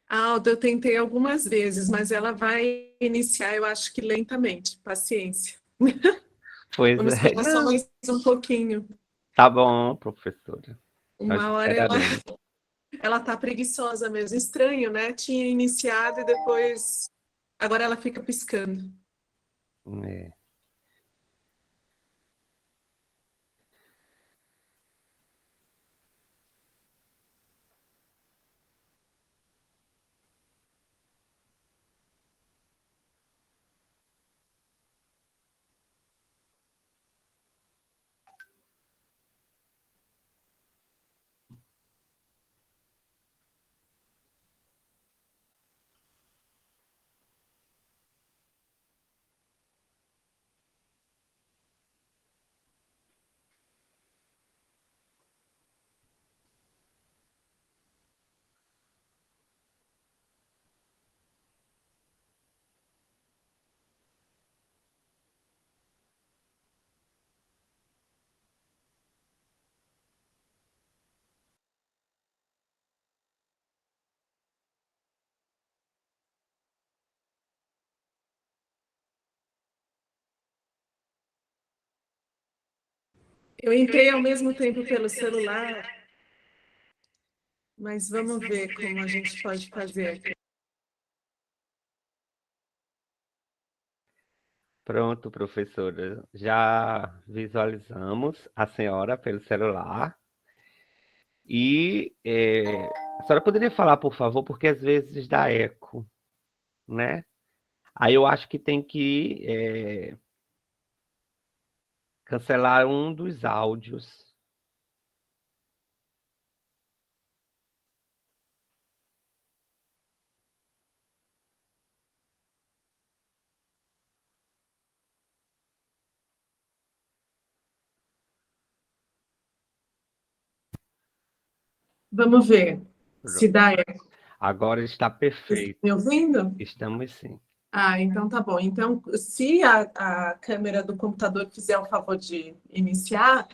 Alda, eu tentei algumas vezes, mas ela vai iniciar, eu acho que lentamente. Paciência. Pois Vamos é, esperar só não, mais um pouquinho. tá bom, professora. Nós Uma hora esperaremos. ela tá preguiçosa mesmo. Estranho, né? Tinha iniciado e depois. Agora ela fica piscando. É. Eu entrei ao mesmo tempo pelo celular, mas vamos ver como a gente pode fazer. Pronto, professora. Já visualizamos a senhora pelo celular. E a senhora poderia falar, por favor, porque às vezes dá eco, né? Aí eu acho que tem que cancelar um dos áudios. Vamos ver se dá eco. Agora está Vocês estão perfeito. me ouvindo? Estamos sim. Ah, então tá bom. Então, se a câmera do computador fizer o favor de iniciar,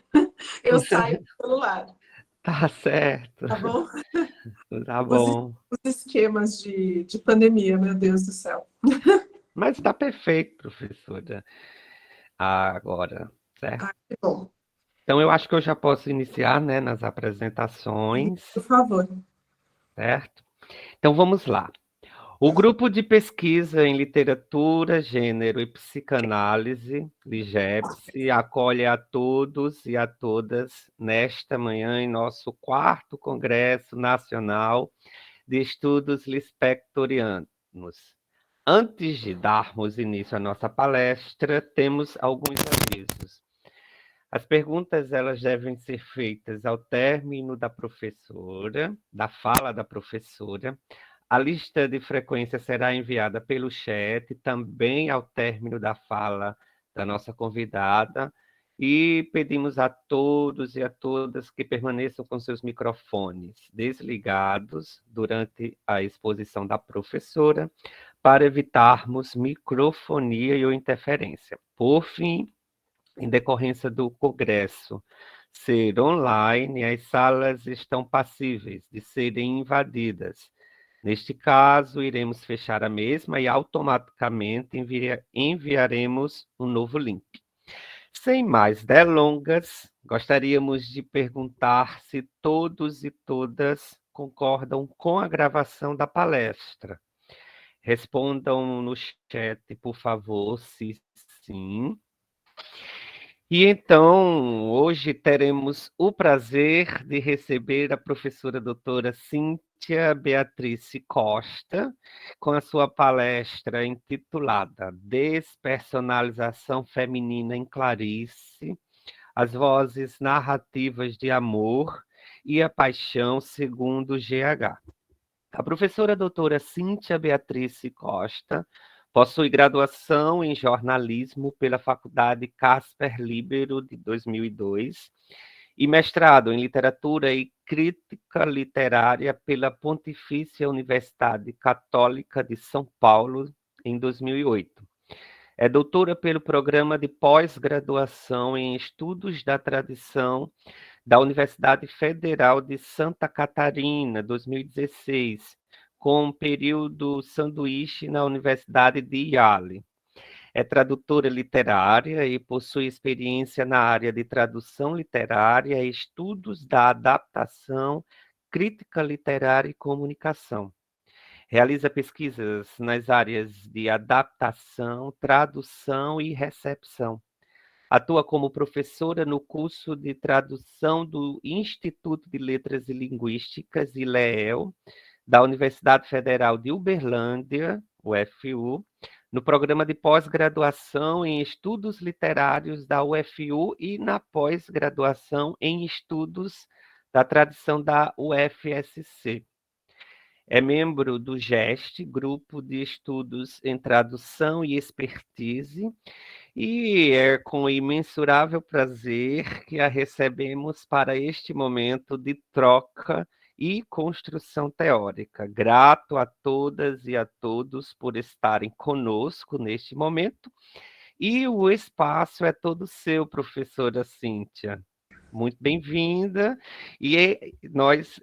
eu saio do celular, Tá certo. tá bom? Tá Os, bom. os esquemas de pandemia, meu Deus do céu. Mas está perfeito, professora. Agora, certo? Ah, que bom. Então eu acho que eu já posso iniciar, né, nas apresentações, Por favor. certo? Então vamos lá. O grupo de pesquisa em literatura, gênero e psicanálise, LIGEPS, acolhe a todos e a todas nesta manhã em nosso quarto Congresso Nacional de Estudos Lispectorianos. Antes de darmos início à nossa palestra, temos alguns avisos. As perguntas elas devem ser feitas ao término da professora, da fala da professora. A lista de frequência será enviada pelo chat, também ao término da fala da nossa convidada. E pedimos a todos e a todas que permaneçam com seus microfones desligados durante a exposição da professora, para evitarmos microfonia ou interferência. Por fim, em decorrência do congresso ser online, as salas estão passíveis de serem invadidas. Neste caso, iremos fechar a mesma e automaticamente enviaremos um novo link. Sem mais delongas, gostaríamos de perguntar se todos e todas concordam com a gravação da palestra. Respondam no chat, por favor, se sim. E então, hoje teremos o prazer de receber a professora doutora Cíntia Beatrice Costa, com a sua palestra intitulada Despersonalização Feminina em Clarice, as vozes narrativas de amor e a paixão segundo GH. A professora doutora Cíntia Beatrice Costa possui graduação em jornalismo pela Faculdade Casper Libero de 2002 e mestrado em literatura e crítica literária pela Pontifícia Universidade Católica de São Paulo em 2008. É doutora pelo programa de pós-graduação em Estudos da Tradição da Universidade Federal de Santa Catarina, 2016, com um período sanduíche na Universidade de Yale. É tradutora literária e possui experiência na área de tradução literária, estudos da adaptação, crítica literária e comunicação. Realiza pesquisas nas áreas de adaptação, tradução e recepção. Atua como professora no curso de tradução do Instituto de Letras e Linguísticas, ILEEL, da Universidade Federal de Uberlândia, UFU, no programa de pós-graduação em Estudos Literários da UFU e na pós-graduação em Estudos da Tradição da UFSC. É membro do GEST, Grupo de Estudos em Tradução e Expertise, e é com imensurável prazer que a recebemos para este momento de troca e construção teórica. Grato a todas e a todos por estarem conosco neste momento, e o espaço é todo seu, professora Cíntia. Muito bem-vinda, e nós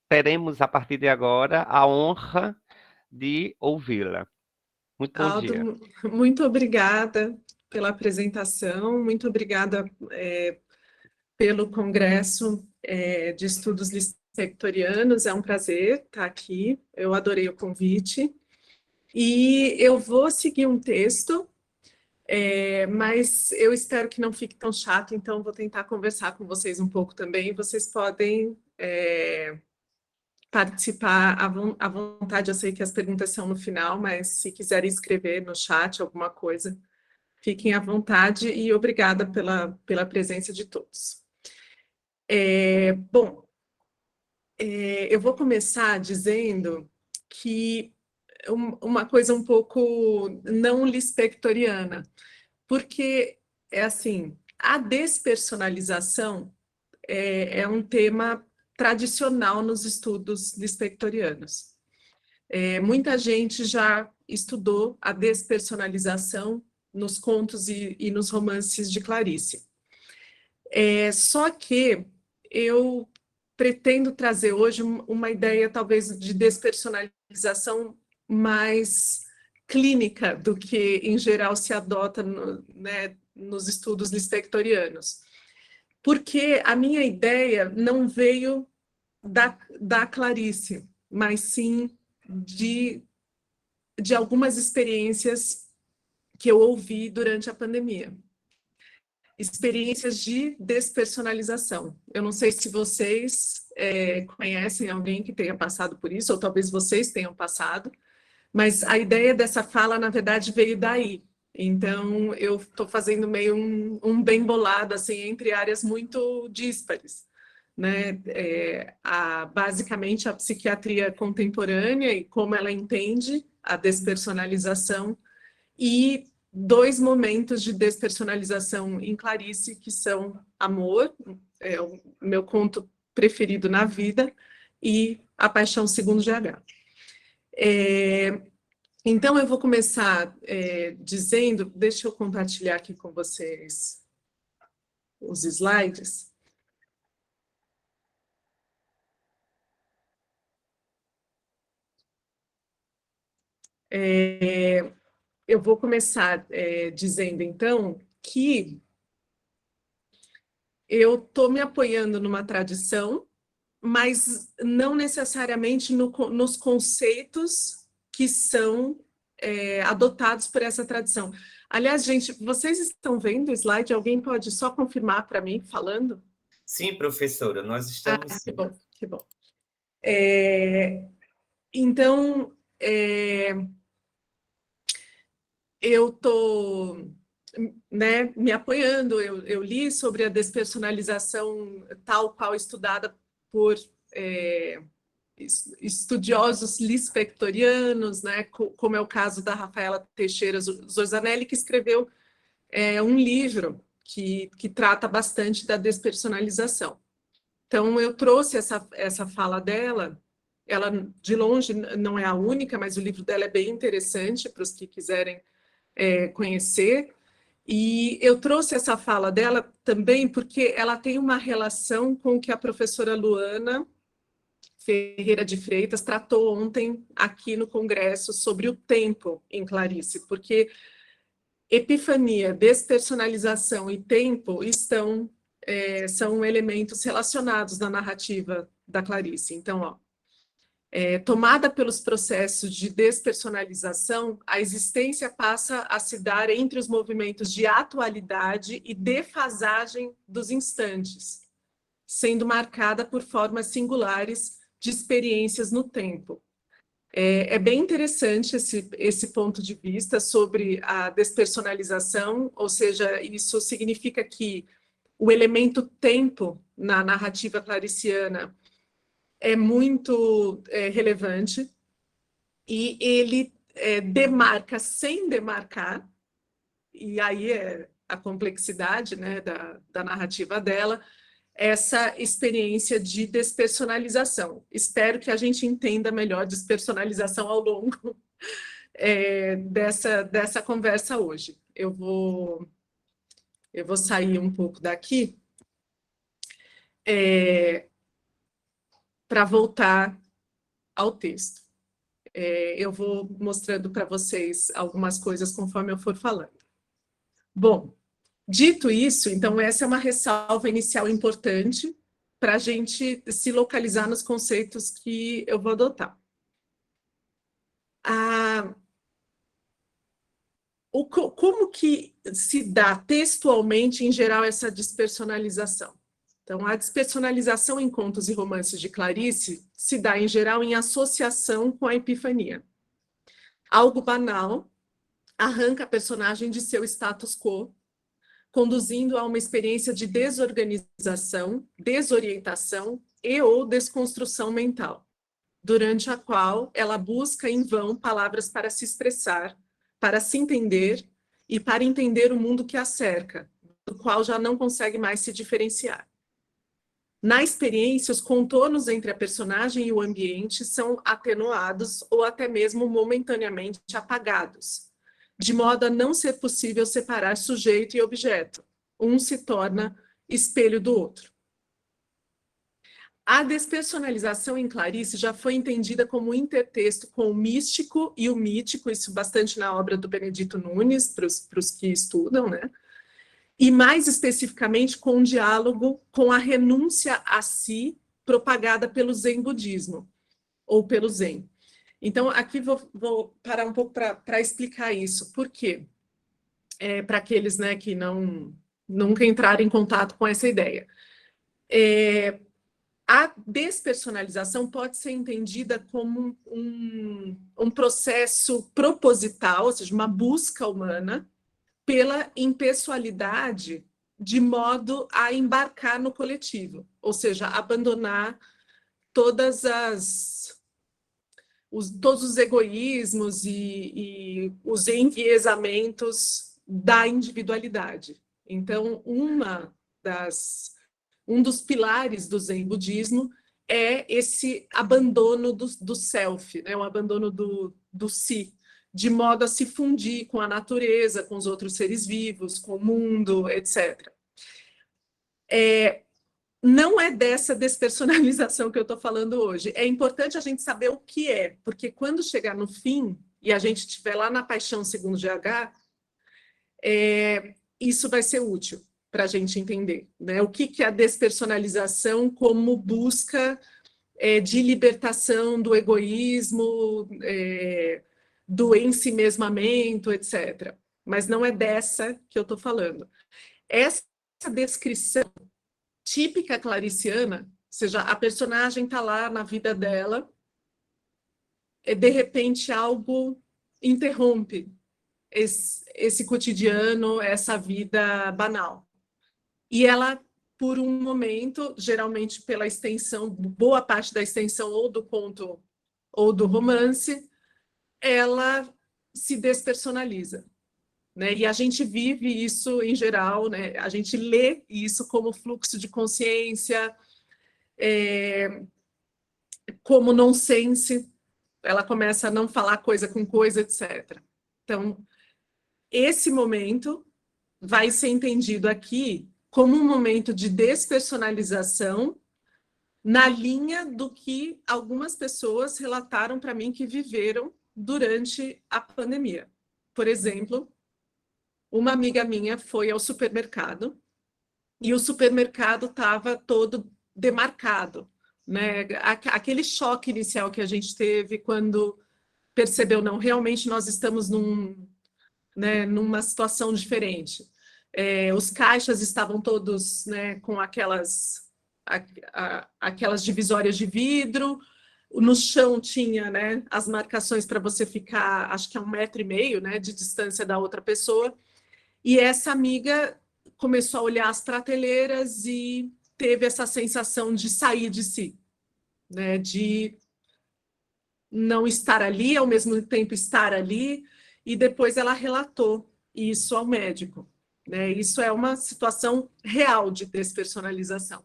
teremos, a partir de agora, a honra de ouvi-la. Muito bom dia. Aldo, muito obrigada pela apresentação, muito obrigada pelo Congresso de Estudos Sectorianos, é um prazer estar aqui, eu adorei o convite. E eu vou seguir um texto, mas eu espero que não fique tão chato, então vou tentar conversar com vocês um pouco também. Vocês podem participar à vontade, eu sei que as perguntas são no final, mas se quiserem escrever no chat alguma coisa, fiquem à vontade e obrigada pela presença de todos. Bom, eu vou começar dizendo que uma coisa um pouco não lispectoriana, porque é assim, a despersonalização é um tema tradicional nos estudos lispectorianos. Muita gente já estudou a despersonalização nos contos e nos romances de Clarice. Só que eu pretendo trazer hoje uma ideia, talvez, de despersonalização mais clínica do que, em geral, se adota nos estudos lispectorianos. Porque a minha ideia não veio da Clarice, mas sim de algumas experiências que eu ouvi durante a pandemia. Experiências de despersonalização. Eu não sei se vocês conhecem alguém que tenha passado por isso, ou talvez vocês tenham passado, mas a ideia dessa fala, na verdade, veio daí. Então, eu estou fazendo meio um bem bolado, assim, entre áreas muito díspares, né? Basicamente, a psiquiatria contemporânea e como ela entende a despersonalização, e dois momentos de despersonalização em Clarice, que são Amor, é o meu conto preferido na vida, e A Paixão Segundo GH. Então, eu vou começar dizendo, deixa eu compartilhar aqui com vocês os slides. Eu vou começar dizendo, então, que eu estou me apoiando numa tradição, mas não necessariamente nos conceitos que são adotados por essa tradição. Aliás, gente, vocês estão vendo o slide? Alguém pode só confirmar para mim, falando? Sim, professora, nós estamos... Que bom, que bom. Então, eu estou me apoiando, eu li sobre a despersonalização tal qual estudada por estudiosos lispectorianos, né, como é o caso da Rafaela Teixeira Zorzanelli, que escreveu um livro que trata bastante da despersonalização. Então, eu trouxe essa fala dela, ela de longe não é a única, mas o livro dela é bem interessante para os que quiserem conhecer. E eu trouxe essa fala dela também porque ela tem uma relação com o que a professora Luana Ferreira de Freitas tratou ontem aqui no Congresso sobre o tempo em Clarice, porque epifania, despersonalização e tempo são elementos relacionados na narrativa da Clarice. Então, ó, tomada pelos processos de despersonalização, a existência passa a se dar entre os movimentos de atualidade e defasagem dos instantes, sendo marcada por formas singulares de experiências no tempo. É bem interessante esse ponto de vista sobre a despersonalização, ou seja, isso significa que o elemento tempo na narrativa clariciana é muito relevante, e ele demarca sem demarcar, e aí é a complexidade, né, da narrativa dela, essa experiência de despersonalização. Espero que a gente entenda melhor despersonalização ao longo dessa conversa hoje. Eu vou sair um pouco daqui para voltar ao texto. Eu vou mostrando para vocês algumas coisas conforme eu for falando. Bom, dito isso, então essa é uma ressalva inicial importante para a gente se localizar nos conceitos que eu vou adotar. Como que se dá textualmente, em geral, essa despersonalização? Então, a despersonalização em contos e romances de Clarice se dá, em geral, em associação com a epifania. Algo banal arranca a personagem de seu status quo, conduzindo a uma experiência de desorganização, desorientação e ou desconstrução mental, durante a qual ela busca em vão palavras para se expressar, para se entender e para entender o mundo que a cerca, do qual já não consegue mais se diferenciar. Na experiência, os contornos entre a personagem e o ambiente são atenuados ou até mesmo momentaneamente apagados, de modo a não ser possível separar sujeito e objeto. Um se torna espelho do outro. A despersonalização em Clarice já foi entendida como intertexto com o místico e o mítico, isso bastante na obra do Benedito Nunes, para os que estudam, né? E mais especificamente com um diálogo com a renúncia a si propagada pelo Zen budismo, ou pelo Zen. Então, aqui vou parar um pouco para explicar isso. Por quê? Para aqueles, né, que nunca entraram em contato com essa ideia. A despersonalização pode ser entendida como um processo proposital, ou seja, uma busca humana, pela impessoalidade, de modo a embarcar no coletivo, ou seja, abandonar todos os egoísmos e os enviesamentos da individualidade. Então, um dos pilares do Zen budismo é esse abandono do self, né? O abandono do si, de modo a se fundir com a natureza, com os outros seres vivos, com o mundo, etc. Não é dessa despersonalização que eu estou falando hoje. É importante a gente saber o que é, porque quando chegar no fim, e a gente estiver lá na Paixão segundo GH, isso vai ser útil para a gente entender, né? O que é a despersonalização como busca de libertação do egoísmo, do ensimesmamento, etc. Mas não é dessa que eu estou falando. Essa descrição típica clariciana, ou seja, a personagem está lá na vida dela, de repente algo interrompe esse cotidiano, essa vida banal. E ela, por um momento, geralmente pela extensão, boa parte da extensão ou do conto ou do romance, ela se despersonaliza, né? E a gente vive isso em geral, né? A gente lê isso como fluxo de consciência, como nonsense, ela começa a não falar coisa com coisa, etc. Então, esse momento vai ser entendido aqui como um momento de despersonalização na linha do que algumas pessoas relataram para mim que viveram durante a pandemia. Por exemplo, uma amiga minha foi ao supermercado e o supermercado estava todo demarcado, né? Aquele choque inicial que a gente teve quando percebeu, não, realmente nós estamos numa situação diferente. Os caixas estavam todos, né, com aquelas divisórias de vidro, no chão tinha, né, as marcações para você ficar, acho que a 1,5 m, né, de distância da outra pessoa, e essa amiga começou a olhar as prateleiras e teve essa sensação de sair de si, né, de não estar ali, ao mesmo tempo estar ali, e depois ela relatou isso ao médico, né? Isso é uma situação real de despersonalização.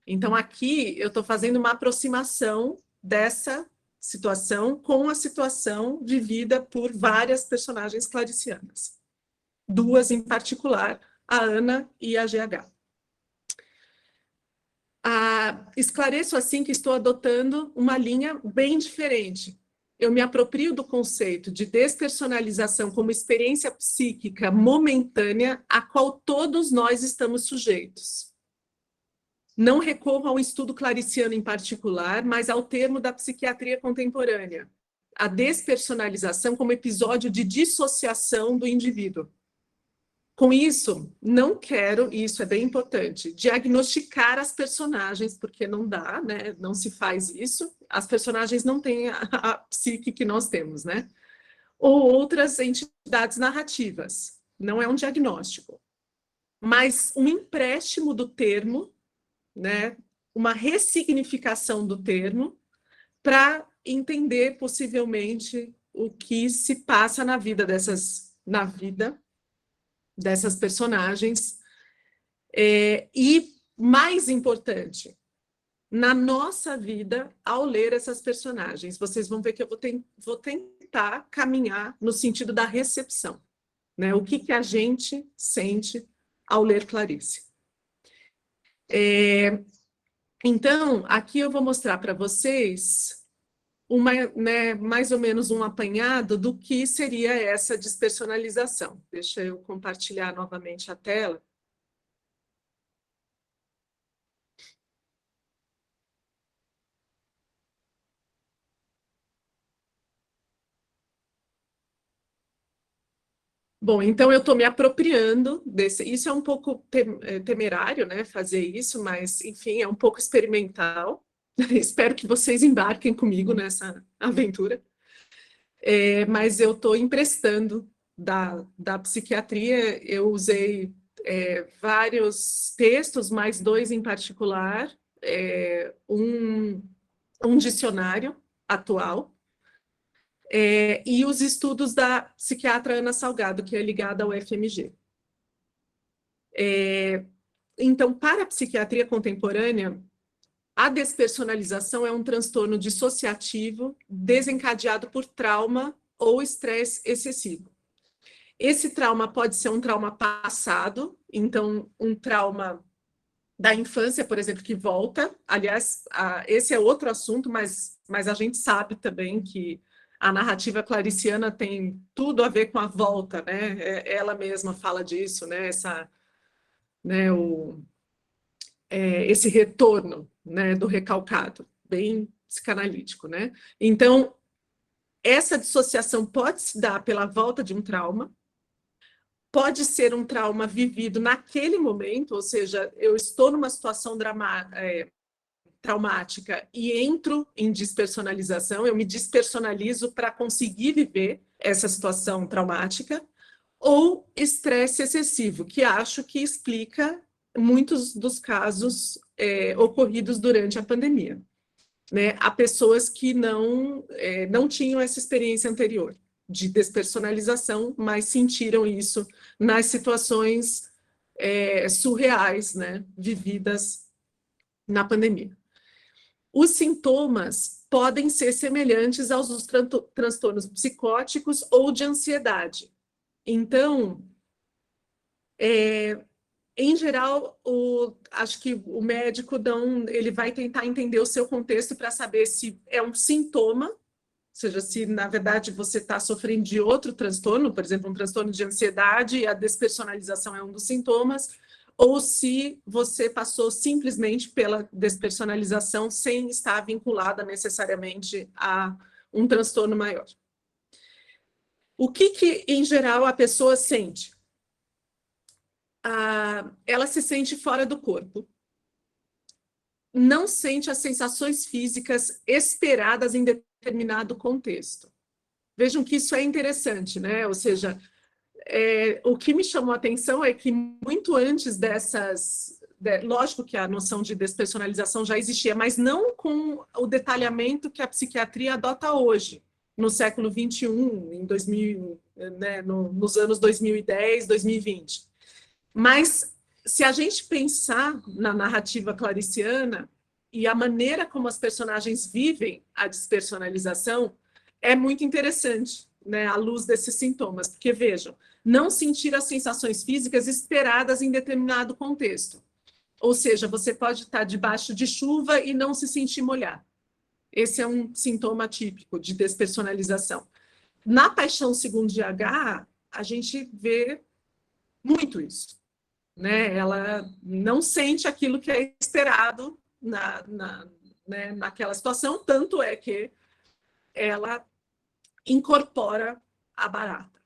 Então, aqui eu estou fazendo uma aproximação dessa situação com a situação vivida por várias personagens claricianas. Duas em particular, a Ana e a GH. Esclareço assim que estou adotando uma linha bem diferente. Eu me aproprio do conceito de despersonalização como experiência psíquica momentânea a qual todos nós estamos sujeitos. Não recorro a um estudo clariciano em particular, mas ao termo da psiquiatria contemporânea. A despersonalização como episódio de dissociação do indivíduo. Com isso, não quero, e isso é bem importante, diagnosticar as personagens, porque não dá, né? Não se faz isso. As personagens não têm a psique que nós temos, né? Ou outras entidades narrativas. Não é um diagnóstico. Mas um empréstimo do termo, né? Uma ressignificação do termo, para entender possivelmente o que se passa na vida dessas personagens, e, mais importante, na nossa vida, ao ler essas personagens. Vocês vão ver que eu vou tentar caminhar no sentido da recepção, né? O que a gente sente ao ler Clarice. Então, aqui eu vou mostrar para vocês mais ou menos um apanhado do que seria essa despersonalização. Deixa eu compartilhar novamente a tela. Bom, então eu estou me apropriando desse. Isso é um pouco temerário, né? Fazer isso, mas, enfim, é um pouco experimental. Espero que vocês embarquem comigo nessa aventura. Mas eu estou emprestando da psiquiatria. Eu usei vários textos, mais dois em particular, um dicionário atual, e os estudos da psiquiatra Ana Salgado, que é ligada ao FMG. Então, para a psiquiatria contemporânea, a despersonalização é um transtorno dissociativo desencadeado por trauma ou estresse excessivo. Esse trauma pode ser um trauma passado, então um trauma da infância, por exemplo, que volta. Aliás, esse é outro assunto, mas a gente sabe também que a narrativa clariciana tem tudo a ver com a volta, né? Ela mesma fala disso, né? Esse retorno, né, do recalcado, bem psicanalítico, né? Então, essa dissociação pode se dar pela volta de um trauma, pode ser um trauma vivido naquele momento, ou seja, eu estou numa situação traumática e entro em despersonalização, eu me despersonalizo para conseguir viver essa situação traumática, ou estresse excessivo, que acho que explica muitos dos casos ocorridos durante a pandemia. Né? Há pessoas que não tinham essa experiência anterior de despersonalização, mas sentiram isso nas situações surreais, né, vividas na pandemia. Os sintomas podem ser semelhantes aos dos transtornos psicóticos ou de ansiedade. Então, Em geral, acho que o médico ele vai tentar entender o seu contexto para saber se é um sintoma, ou seja, se na verdade você está sofrendo de outro transtorno, por exemplo, um transtorno de ansiedade, e a despersonalização é um dos sintomas, ou se você passou simplesmente pela despersonalização sem estar vinculada necessariamente a um transtorno maior. O que em geral, a pessoa sente? Ela se sente fora do corpo, não sente as sensações físicas esperadas em determinado contexto. Vejam que isso é interessante, né? Ou seja, o que me chamou a atenção é que muito antes lógico que a noção de despersonalização já existia, mas não com o detalhamento que a psiquiatria adota hoje, no século XXI, em 2000, né, nos anos 2010, 2020. Mas, se a gente pensar na narrativa clariciana e a maneira como as personagens vivem a despersonalização, é muito interessante, né, à luz desses sintomas. Porque, vejam, não sentir as sensações físicas esperadas em determinado contexto. Ou seja, você pode estar debaixo de chuva e não se sentir molhado. Esse é um sintoma típico de despersonalização. Na paixão segundo GH, a gente vê muito isso. Né? Ela não sente aquilo que é esperado né, naquela situação, tanto é que ela incorpora a barata.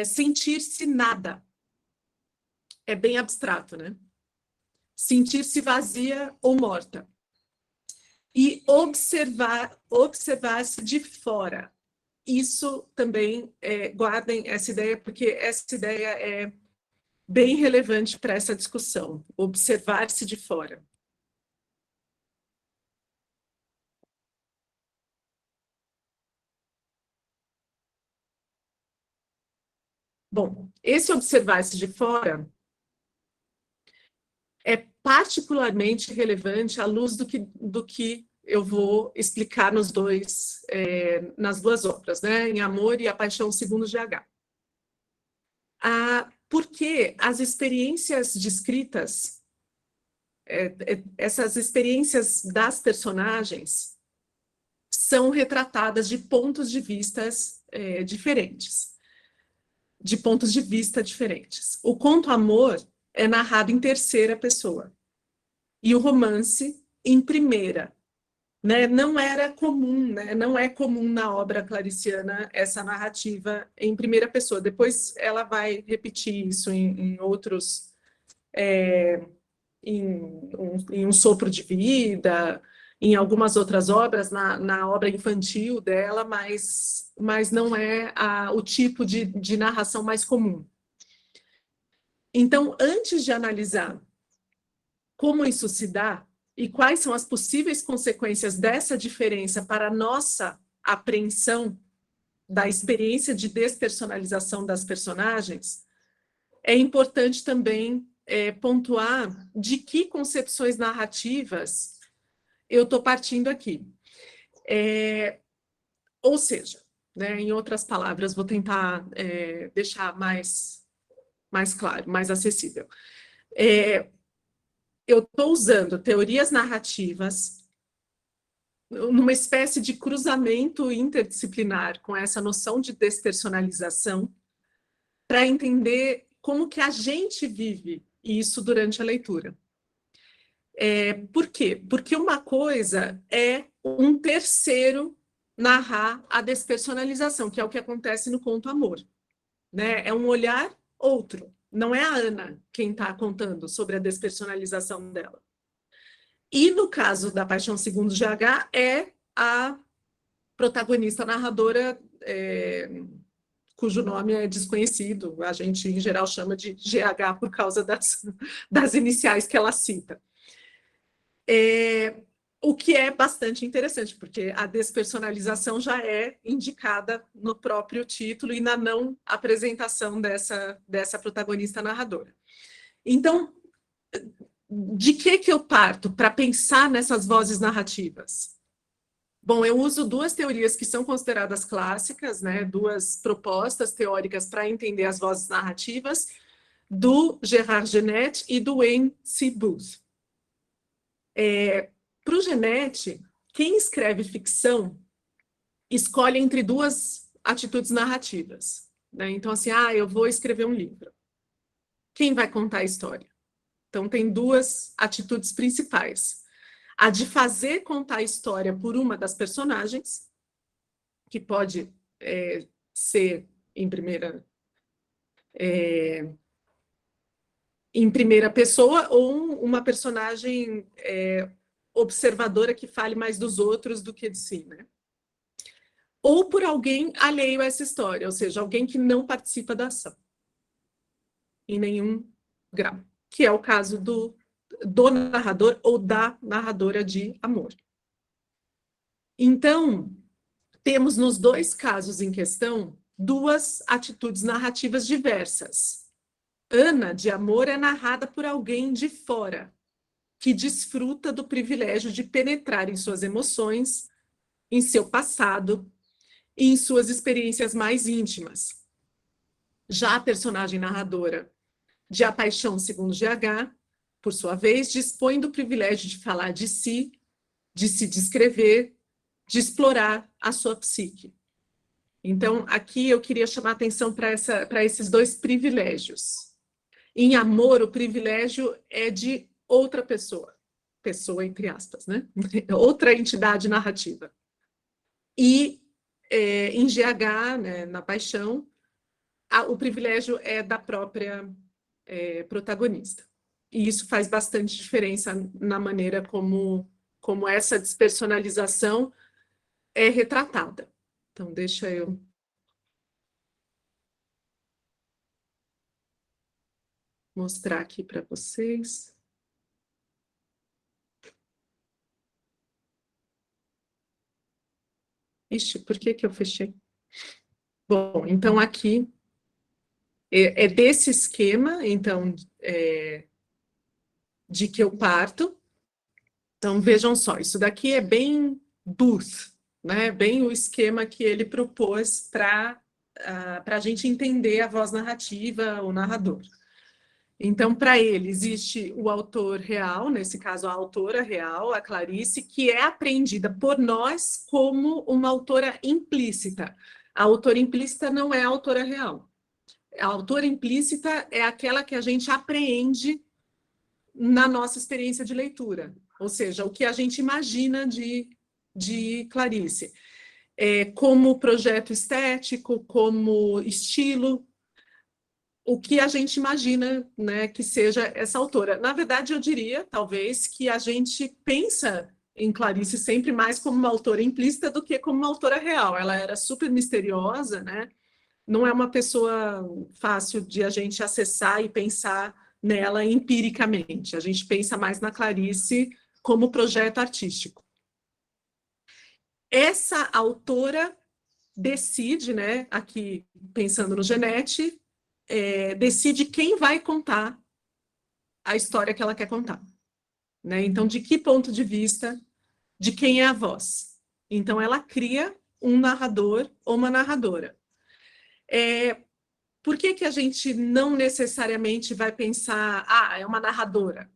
Sentir-se nada. É bem abstrato, né? Sentir-se vazia ou morta. E observar-se de fora. Isso também, guardem essa ideia, porque essa ideia é bem relevante para essa discussão, observar-se de fora. Bom, esse observar-se de fora é particularmente relevante à luz do que eu vou explicar nas duas obras, né? Em Amor e A Paixão segundo GH. Porque as experiências descritas, essas experiências das personagens, são retratadas de pontos de vista diferentes. De pontos de vista diferentes. O conto Amor é narrado em terceira pessoa e o romance em primeira. Né? Não era comum, né? Não é comum na obra clariciana essa narrativa em primeira pessoa. Depois ela vai repetir isso em outros, em Um Sopro de Vida, em algumas outras obras, na obra infantil dela, mas não é o tipo de narração mais comum. Então, antes de analisar como isso se dá e quais são as possíveis consequências dessa diferença para a nossa apreensão da experiência de despersonalização das personagens, é importante também pontuar de que concepções narrativas eu estou partindo aqui. Ou seja, né, em outras palavras, vou tentar deixar mais claro, mais acessível. Eu estou usando teorias narrativas numa espécie de cruzamento interdisciplinar com essa noção de despersonalização para entender como que a gente vive isso durante a leitura. Por quê? Porque uma coisa é um terceiro narrar a despersonalização, que é o que acontece no conto Amor. Né? É um olhar outro. Não é a Ana quem está contando sobre a despersonalização dela. E no caso da Paixão segundo GH, é a protagonista narradora, cujo nome é desconhecido. A gente, em geral, chama de GH por causa das iniciais que ela cita. O que é bastante interessante, porque a despersonalização já é indicada no próprio título e na não apresentação dessa protagonista narradora. Então, de que eu parto para pensar nessas vozes narrativas? Bom, eu uso duas teorias que são consideradas clássicas, né? Duas propostas teóricas para entender as vozes narrativas, do Gerard Genette e do Wayne C. Booth. Para o Genette, quem escreve ficção escolhe entre duas atitudes narrativas, né? Então, assim, eu vou escrever um livro. Quem vai contar a história? Então, tem duas atitudes principais. A de fazer contar a história por uma das personagens, que pode ser em primeira pessoa, ou uma personagem observadora que fale mais dos outros do que de si, né? Ou por alguém alheio a essa história, ou seja, alguém que não participa da ação, em nenhum grau, que é o caso do narrador ou da narradora de amor. Então, temos nos dois casos em questão duas atitudes narrativas diversas. Ana, de amor, é narrada por alguém de fora, que desfruta do privilégio de penetrar em suas emoções, em seu passado e em suas experiências mais íntimas. Já a personagem narradora de A Paixão segundo GH, por sua vez, dispõe do privilégio de falar de si, de se descrever, de explorar a sua psique. Então, aqui eu queria chamar a atenção para esses dois privilégios. Em amor, o privilégio é de outra pessoa entre aspas, né? Outra entidade narrativa. E em GH, né, na Paixão, o privilégio é da própria protagonista. E isso faz bastante diferença na maneira como essa despersonalização é retratada. Então, deixa eu mostrar aqui para vocês. Ixi, por que eu fechei? Bom, então aqui é desse esquema, então, de que eu parto. Então, vejam só, isso daqui é bem Booth, né? Bem o esquema que ele propôs para a gente entender a voz narrativa, o narrador. Então, para ele, existe o autor real, nesse caso, a autora real, a Clarice, que é apreendida por nós como uma autora implícita. A autora implícita não é a autora real. A autora implícita é aquela que a gente apreende na nossa experiência de leitura, ou seja, o que a gente imagina de Clarice, como projeto estético, como estilo, o que a gente imagina, né, que seja essa autora. Na verdade, eu diria, talvez, que a gente pensa em Clarice sempre mais como uma autora implícita do que como uma autora real. Ela era super misteriosa, né? Não é uma pessoa fácil de a gente acessar e pensar nela empiricamente. A gente pensa mais na Clarice como projeto artístico. Essa autora decide, né, aqui pensando no Genette, decide quem vai contar a história que ela quer contar, né? Então, de que ponto de vista, de quem é a voz? Então, ela cria um narrador ou uma narradora. Por que a gente não necessariamente vai pensar, é uma narradora?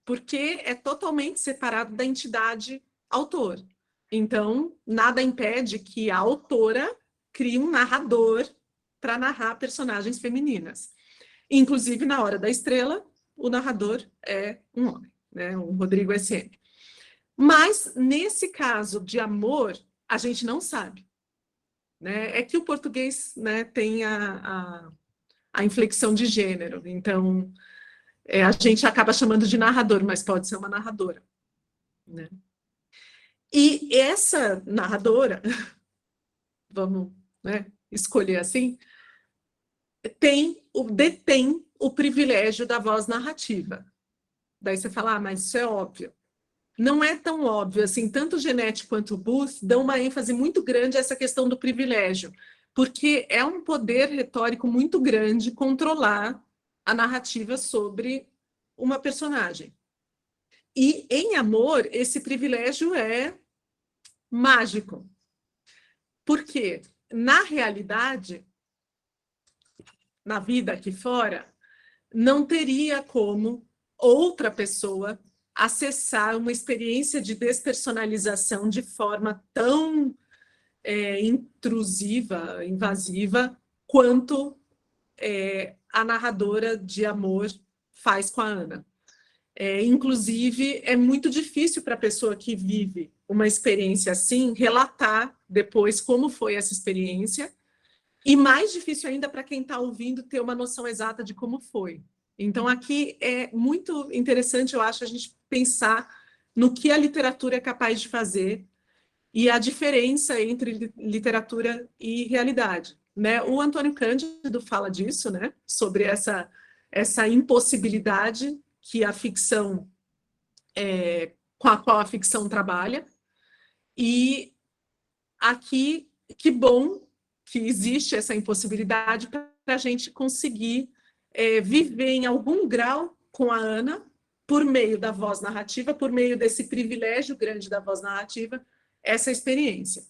Porque é totalmente separado da entidade autor. Então, nada impede que a autora crie um narrador para narrar personagens femininas. Inclusive, na Hora da Estrela, o narrador é um homem, né? O Rodrigo SM. Mas, nesse caso de amor, a gente não sabe, né? É que o português, né, tem a inflexão de gênero. Então, a gente acaba chamando de narrador, mas pode ser uma narradora, né? E essa narradora, vamos, né, escolher assim, detém o privilégio da voz narrativa. Daí você fala, mas isso é óbvio. Não é tão óbvio assim, tanto Genette quanto o Booth dão uma ênfase muito grande a essa questão do privilégio, porque é um poder retórico muito grande controlar a narrativa sobre uma personagem. E em amor, esse privilégio é mágico. Porque, na realidade, na vida aqui fora, não teria como outra pessoa acessar uma experiência de despersonalização de forma tão intrusiva, invasiva, quanto a narradora de amor faz com a Ana. Inclusive, é muito difícil para a pessoa que vive uma experiência assim relatar depois como foi essa experiência, e mais difícil ainda para quem está ouvindo ter uma noção exata de como foi. Então, aqui é muito interessante, eu acho, a gente pensar no que a literatura é capaz de fazer e a diferença entre literatura e realidade, né? O Antônio Cândido fala disso, né? Sobre essa impossibilidade que a ficção, com a qual a ficção trabalha. E aqui, que bom que existe essa impossibilidade para a gente conseguir viver em algum grau com a Ana, por meio da voz narrativa, por meio desse privilégio grande da voz narrativa, essa experiência.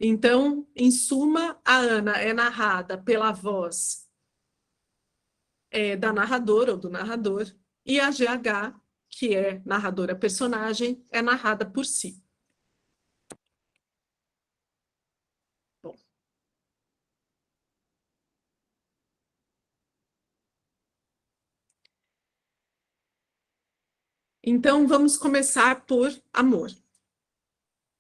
Então, em suma, a Ana é narrada pela voz da narradora ou do narrador, e a GH, que é narradora-personagem, é narrada por si. Bom. Então, vamos começar por amor.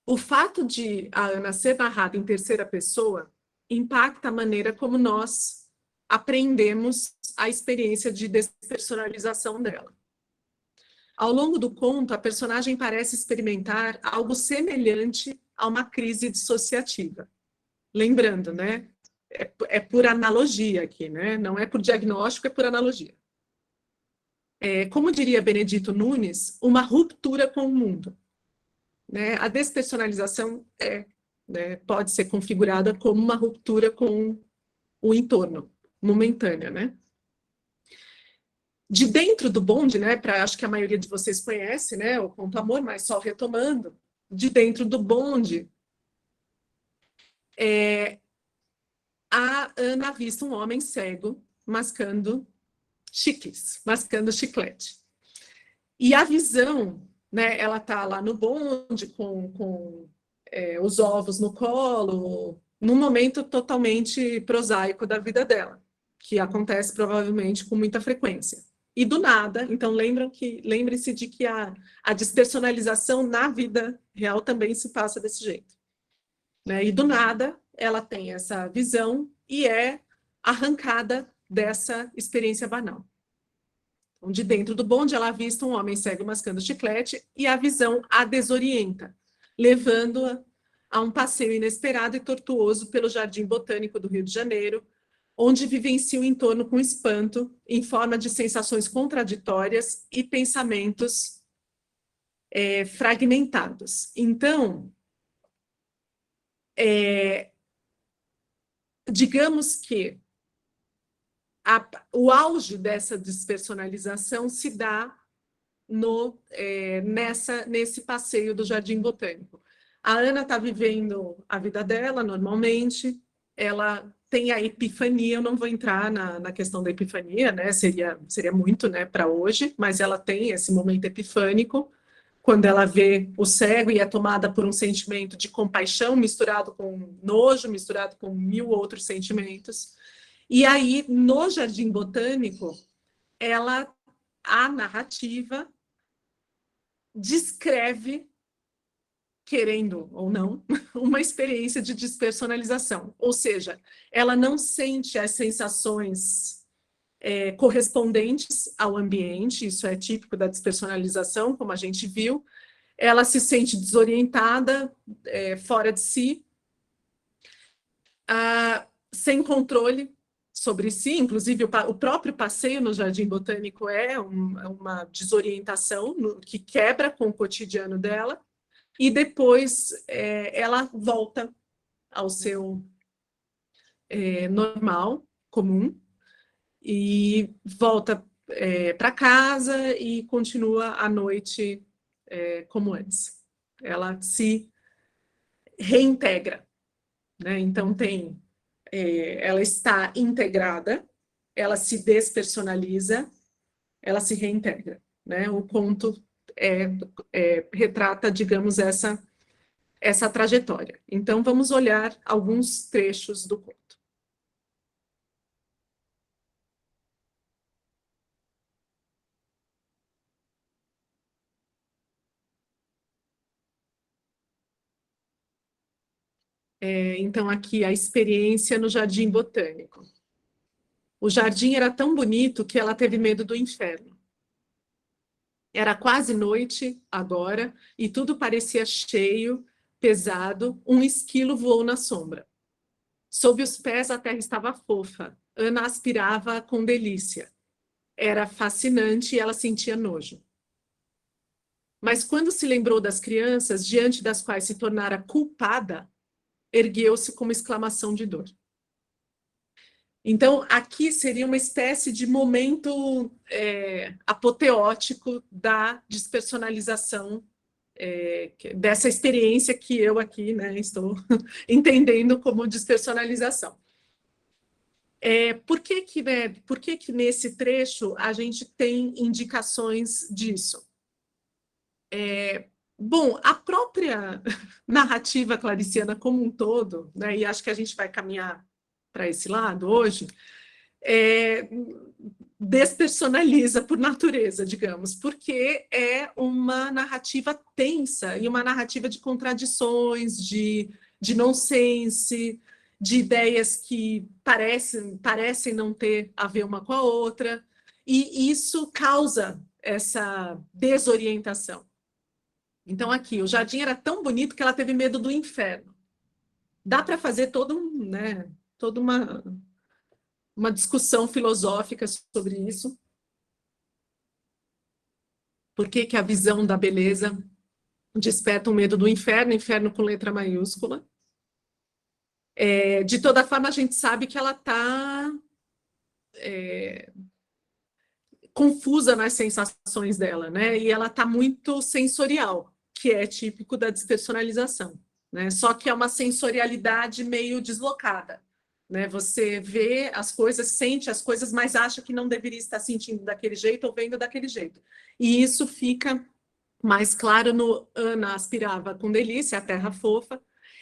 O fato de a Ana ser narrada em terceira pessoa impacta a maneira como nós aprendemos a experiência de despersonalização dela. Ao longo do conto, a personagem parece experimentar algo semelhante a uma crise dissociativa. Lembrando, né? É por analogia aqui, né? Não é por diagnóstico, é por analogia. Como diria Benedito Nunes, uma ruptura com o mundo. Né? A despersonalização pode ser configurada como uma ruptura com o entorno, momentânea, né? De dentro do bonde, né? Acho que a maioria de vocês conhece, né? O Conto Amor, mas só retomando. De dentro do bonde, a Ana avista um homem cego mascando chicles, mascando chiclete. E a visão, né? Ela está lá no bonde com os ovos no colo, num momento totalmente prosaico da vida dela, que acontece provavelmente com muita frequência. E do nada, então lembre-se de que a despersonalização na vida real também se passa desse jeito. Né? E do nada, ela tem essa visão e é arrancada dessa experiência banal. Então, de dentro do bonde, ela avista um homem cego mascando chiclete e a visão a desorienta, levando-a a um passeio inesperado e tortuoso pelo Jardim Botânico do Rio de Janeiro, onde vivencia o entorno com espanto, em forma de sensações contraditórias e pensamentos fragmentados. Então, digamos que o auge dessa despersonalização se dá nesse passeio do Jardim Botânico. A Ana está vivendo a vida dela normalmente, ela tem a epifania, eu não vou entrar na questão da epifania, né? Seria muito, né, para hoje, mas ela tem esse momento epifânico, quando ela vê o cego e é tomada por um sentimento de compaixão misturado com nojo, misturado com 1000 outros sentimentos. E aí, no Jardim Botânico, a narrativa descreve, querendo ou não, uma experiência de despersonalização. Ou seja, ela não sente as sensações correspondentes ao ambiente, isso é típico da despersonalização, como a gente viu. Ela se sente desorientada, fora de si, sem controle sobre si, inclusive o próprio passeio no Jardim Botânico é uma desorientação que quebra com o cotidiano dela, e depois ela volta ao seu normal, comum, e volta para casa e continua a noite como antes. Ela se reintegra, né? Então ela está integrada ela se despersonaliza, ela se reintegra, né? O conto retrata, digamos, essa trajetória. Então, vamos olhar alguns trechos do conto. Então, aqui a experiência no Jardim Botânico. O jardim era tão bonito que ela teve medo do inferno. Era quase noite agora e tudo parecia cheio, pesado. Um esquilo voou na sombra. Sob os pés a terra estava fofa. Ana aspirava com delícia. Era fascinante e ela sentia nojo. Mas quando se lembrou das crianças, diante das quais se tornara culpada, ergueu-se com uma exclamação de dor. Então, aqui seria uma espécie de momento apoteótico da despersonalização, dessa experiência que eu aqui, né, estou entendendo como despersonalização. Por que que nesse trecho a gente tem indicações disso? Bom, a própria narrativa clariciana como um todo, né, e acho que a gente vai caminhar para esse lado hoje, despersonaliza por natureza, digamos, porque é uma narrativa tensa e uma narrativa de contradições, de nonsense, de ideias que parecem não ter a ver uma com a outra, e isso causa essa desorientação. Então, aqui, o jardim era tão bonito que ela teve medo do inferno. Dá para fazer toda uma discussão filosófica sobre isso. Por que que a visão da beleza desperta o medo do inferno, inferno com letra maiúscula? De toda forma, a gente sabe que ela está confusa nas sensações dela, né? E ela está muito sensorial, que é típico da despersonalização, né? Só que é uma sensorialidade meio deslocada, né? Você vê as coisas, sente as coisas, mas acha que não deveria estar sentindo daquele jeito ou vendo daquele jeito. E isso fica mais claro no Ana aspirava com delícia, a terra fofa,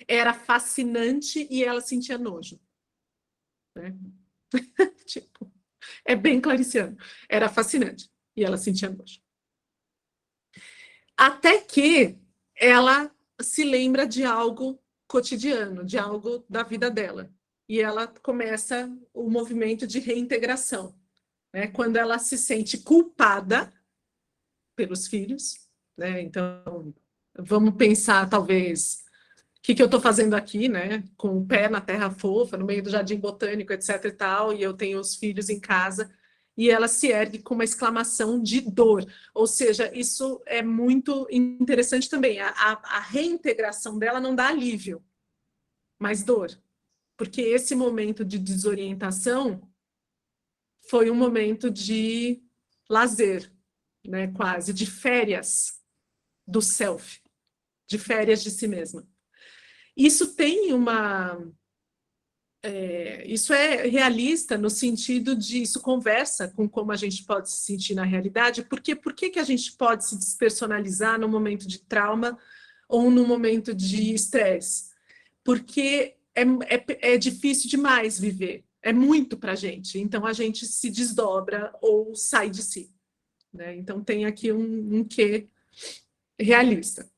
era fascinante e ela sentia nojo, né? Tipo, é bem clariciano. Era fascinante. E ela sentia nojo. Até que ela se lembra de algo cotidiano, de algo da vida dela. E ela começa o movimento de reintegração, né? Quando ela se sente culpada pelos filhos, né? Então, vamos pensar, talvez, o que eu estou fazendo aqui, né? Com o pé na terra fofa, no meio do jardim botânico, etc e tal, e eu tenho os filhos em casa, e ela se ergue com uma exclamação de dor. Ou seja, isso é muito interessante também. A reintegração dela não dá alívio, mas dor. Porque esse momento de desorientação foi um momento de lazer, né? Quase, de férias do self, de férias de si mesma. Isso tem isso é realista no sentido de isso conversa com como a gente pode se sentir na realidade, porque por que a gente pode se despersonalizar no momento de trauma ou no momento de estresse? Porque é difícil demais viver, é muito para a gente, então a gente se desdobra ou sai de si, né? Então tem aqui um quê realista.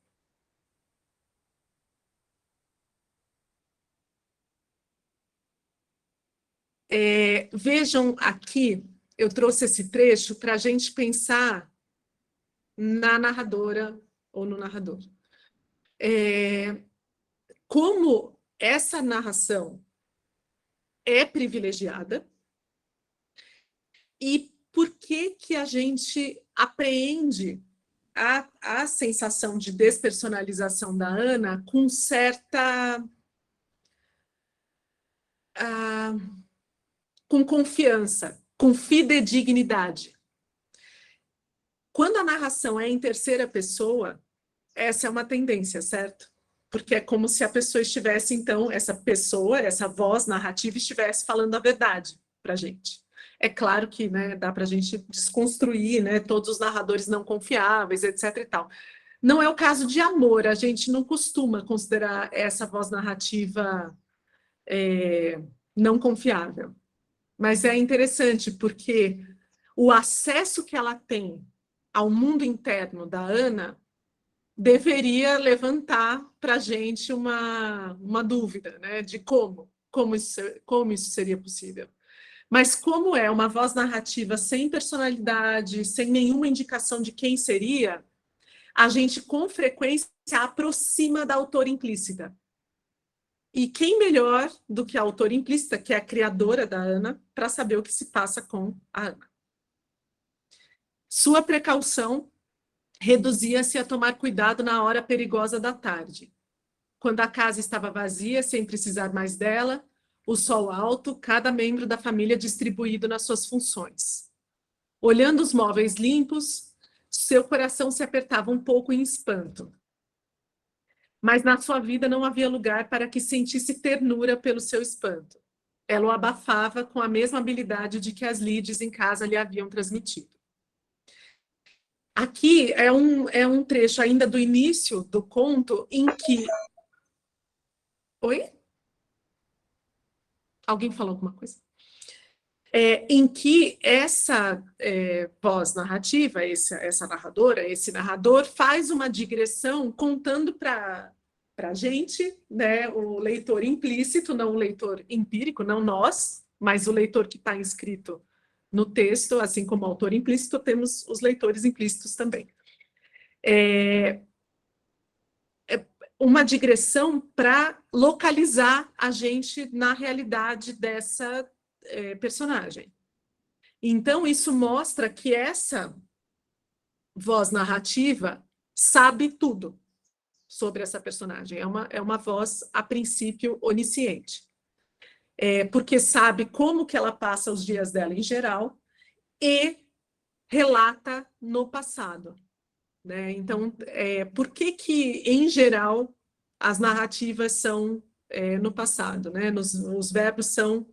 Vejam aqui, eu trouxe esse trecho para a gente pensar na narradora ou no narrador. Como essa narração é privilegiada e por que a gente apreende a sensação de despersonalização da Ana com certa... com confiança, com fidedignidade. Quando a narração é em terceira pessoa, essa é uma tendência, certo? Porque é como se a pessoa estivesse, então, essa pessoa, essa voz narrativa estivesse falando a verdade para a gente. É claro que, né, dá para a gente desconstruir, né, todos os narradores não confiáveis, etc. e tal. Não é o caso de Amor, a gente não costuma considerar essa voz narrativa não confiável. Mas é interessante porque o acesso que ela tem ao mundo interno da Ana deveria levantar para a gente uma dúvida, né, de como isso seria possível. Mas como é uma voz narrativa sem personalidade, sem nenhuma indicação de quem seria, a gente com frequência aproxima da autora implícita. E quem melhor do que a autora implícita, que é a criadora da Ana, para saber o que se passa com a Ana? Sua precaução reduzia-se a tomar cuidado na hora perigosa da tarde. Quando a casa estava vazia, sem precisar mais dela, o sol alto, cada membro da família distribuído nas suas funções. Olhando os móveis limpos, seu coração se apertava um pouco em espanto. Mas na sua vida não havia lugar para que sentisse ternura pelo seu espanto. Ela o abafava com a mesma habilidade de que as lides em casa lhe haviam transmitido. Aqui é um trecho ainda do início do conto em que... Oi? Alguém falou alguma coisa? Em que essa voz narrativa, essa narradora, esse narrador, faz uma digressão contando para a gente, né, o leitor implícito, não o leitor empírico, não nós, mas o leitor que está inscrito no texto, assim como o autor implícito, temos os leitores implícitos também. Uma digressão para localizar a gente na realidade dessa personagem. Então, isso mostra que essa voz narrativa sabe tudo sobre essa personagem. É uma voz, a princípio, onisciente. Porque sabe como que ela passa os dias dela em geral e relata no passado. Né? Então, por que, em geral, as narrativas são no passado? Né? Os verbos são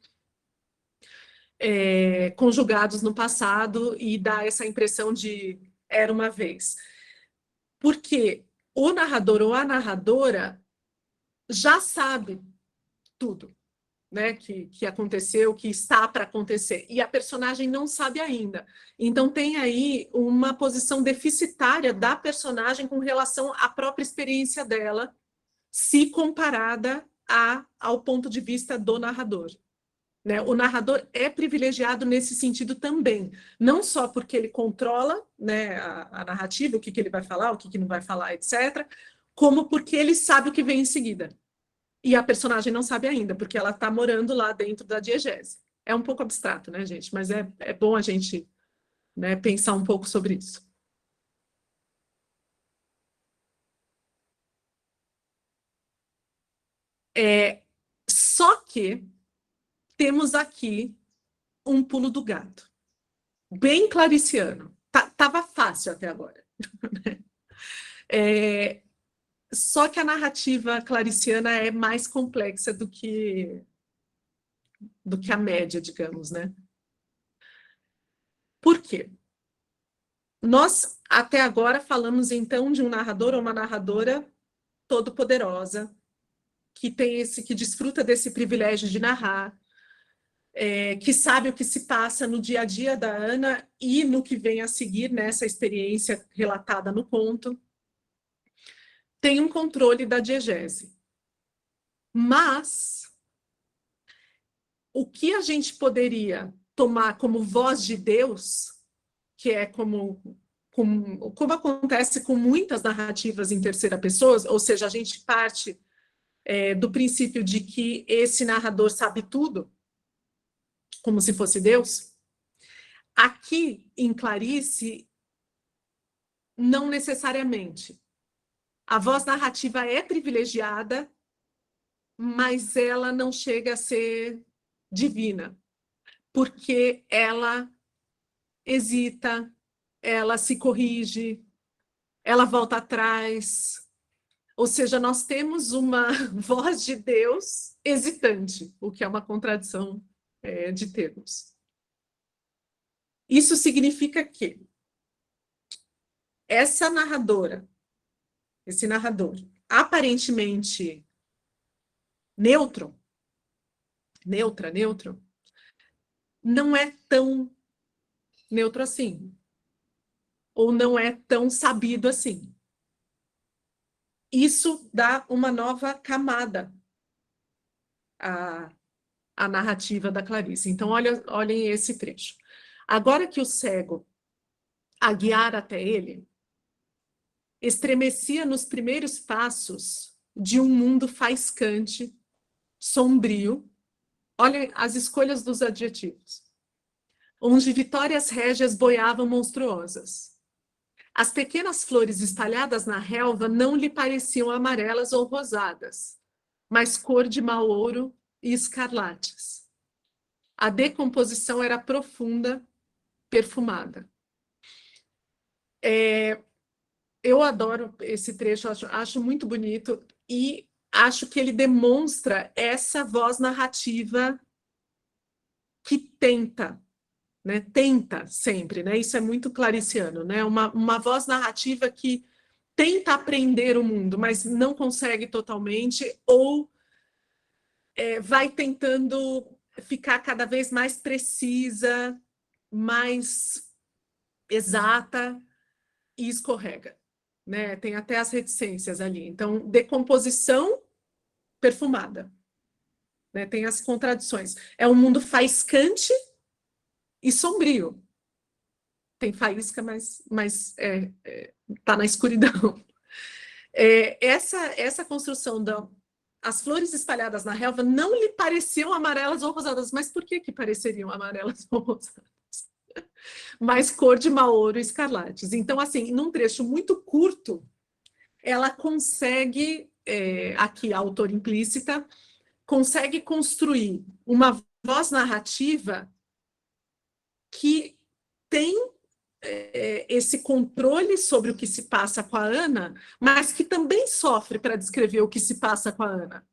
conjugados no passado e dá essa impressão de era uma vez. Porque o narrador ou a narradora já sabe tudo, né, que aconteceu, que está para acontecer, e a personagem não sabe ainda. Então tem aí uma posição deficitária da personagem com relação à própria experiência dela, se comparada ao ponto de vista do narrador. Né? O narrador é privilegiado nesse sentido também, não só porque ele controla, né, a narrativa, o que ele vai falar, o que não vai falar, etc., como porque ele sabe o que vem em seguida. E a personagem não sabe ainda, porque ela está morando lá dentro da diegese. É um pouco abstrato, né, gente? Mas é bom a gente, né, pensar um pouco sobre isso. Só que temos aqui um pulo do gato. Bem clariciano. Tava fácil até agora. Só que a narrativa clariciana é mais complexa do que a média, digamos, né? Por quê? Nós, até agora, falamos, então, de um narrador ou uma narradora todo-poderosa, que desfruta desse privilégio de narrar, que sabe o que se passa no dia a dia da Ana e no que vem a seguir nessa experiência relatada no conto. Tem um controle da diegese. Mas o que a gente poderia tomar como voz de Deus, que é como acontece com muitas narrativas em terceira pessoa, ou seja, a gente parte do princípio de que esse narrador sabe tudo, como se fosse Deus. Aqui, em Clarice, não necessariamente. A voz narrativa é privilegiada, mas ela não chega a ser divina, porque ela hesita, ela se corrige, ela volta atrás. Ou seja, nós temos uma voz de Deus hesitante, o que é uma contradição de termos. Isso significa que essa narradora, esse narrador, aparentemente neutro, neutro, não é tão neutro assim, ou não é tão sabido assim. Isso dá uma nova camada à narrativa da Clarice. Então, olhem esse trecho. Agora que o cego a guiara até ele, estremecia nos primeiros passos de um mundo faiscante, sombrio. Olhem as escolhas dos adjetivos. Onde vitórias régias boiavam monstruosas. As pequenas flores espalhadas na relva não lhe pareciam amarelas ou rosadas, mas cor de mau ouro e escarlates. A decomposição era profunda, perfumada. Eu adoro esse trecho, acho muito bonito e acho que ele demonstra essa voz narrativa que tenta, né? Tenta sempre, né? Isso é muito clariciano, né? Uma voz narrativa que tenta aprender o mundo, mas não consegue totalmente, ou vai tentando ficar cada vez mais precisa, mais exata e escorrega, né? Tem até as reticências ali. Então, decomposição perfumada, né? Tem as contradições. É um mundo faiscante e sombrio. Tem faísca, mas tá na escuridão. Essa construção as flores espalhadas na relva não lhe pareciam amarelas ou rosadas. Mas por que pareceriam amarelas ou rosadas? Mais cor de mau ouro e escarlates. Então, assim, num trecho muito curto, ela consegue, aqui a autora implícita, consegue construir uma voz narrativa que tem esse controle sobre o que se passa com a Ana, mas que também sofre para descrever o que se passa com a Ana.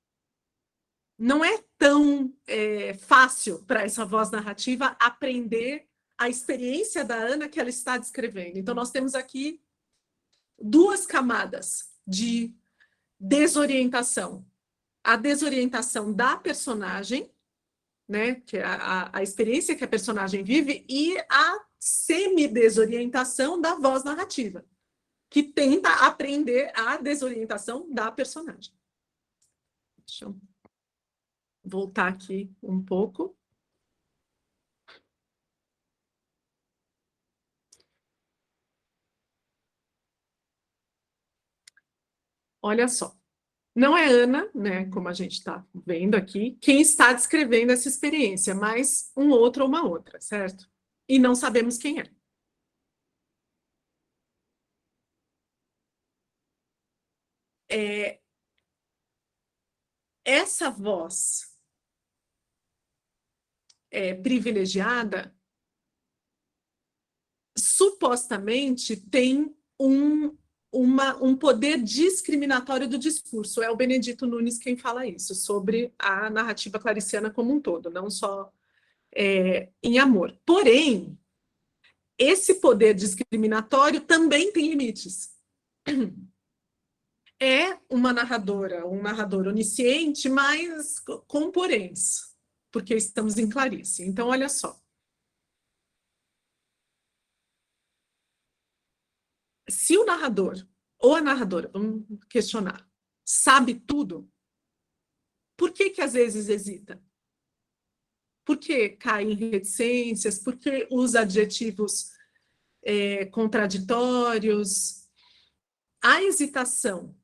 Não é tão fácil para essa voz narrativa aprender a experiência da Ana que ela está descrevendo. Então, nós temos aqui duas camadas de desorientação. A desorientação da personagem, né, que é a experiência que a personagem vive, e a semi-desorientação da voz narrativa, que tenta aprender a desorientação da personagem. Deixa eu voltar aqui um pouco. Olha só, não é Ana, né, como a gente está vendo aqui, quem está descrevendo essa experiência, mas um outro ou uma outra, certo? E não sabemos quem é. Essa voz privilegiada supostamente tem um poder discriminatório do discurso. É o Benedito Nunes quem fala isso, sobre a narrativa clariciana como um todo, não só em amor. Porém, esse poder discriminatório também tem limites. É uma narradora, um narrador onisciente, mas com poréns, porque estamos em Clarice. Então, olha só. Se o narrador ou a narradora, vamos questionar, sabe tudo, por que às vezes hesita? Por que cai em reticências? Por que usa adjetivos contraditórios? A hesitação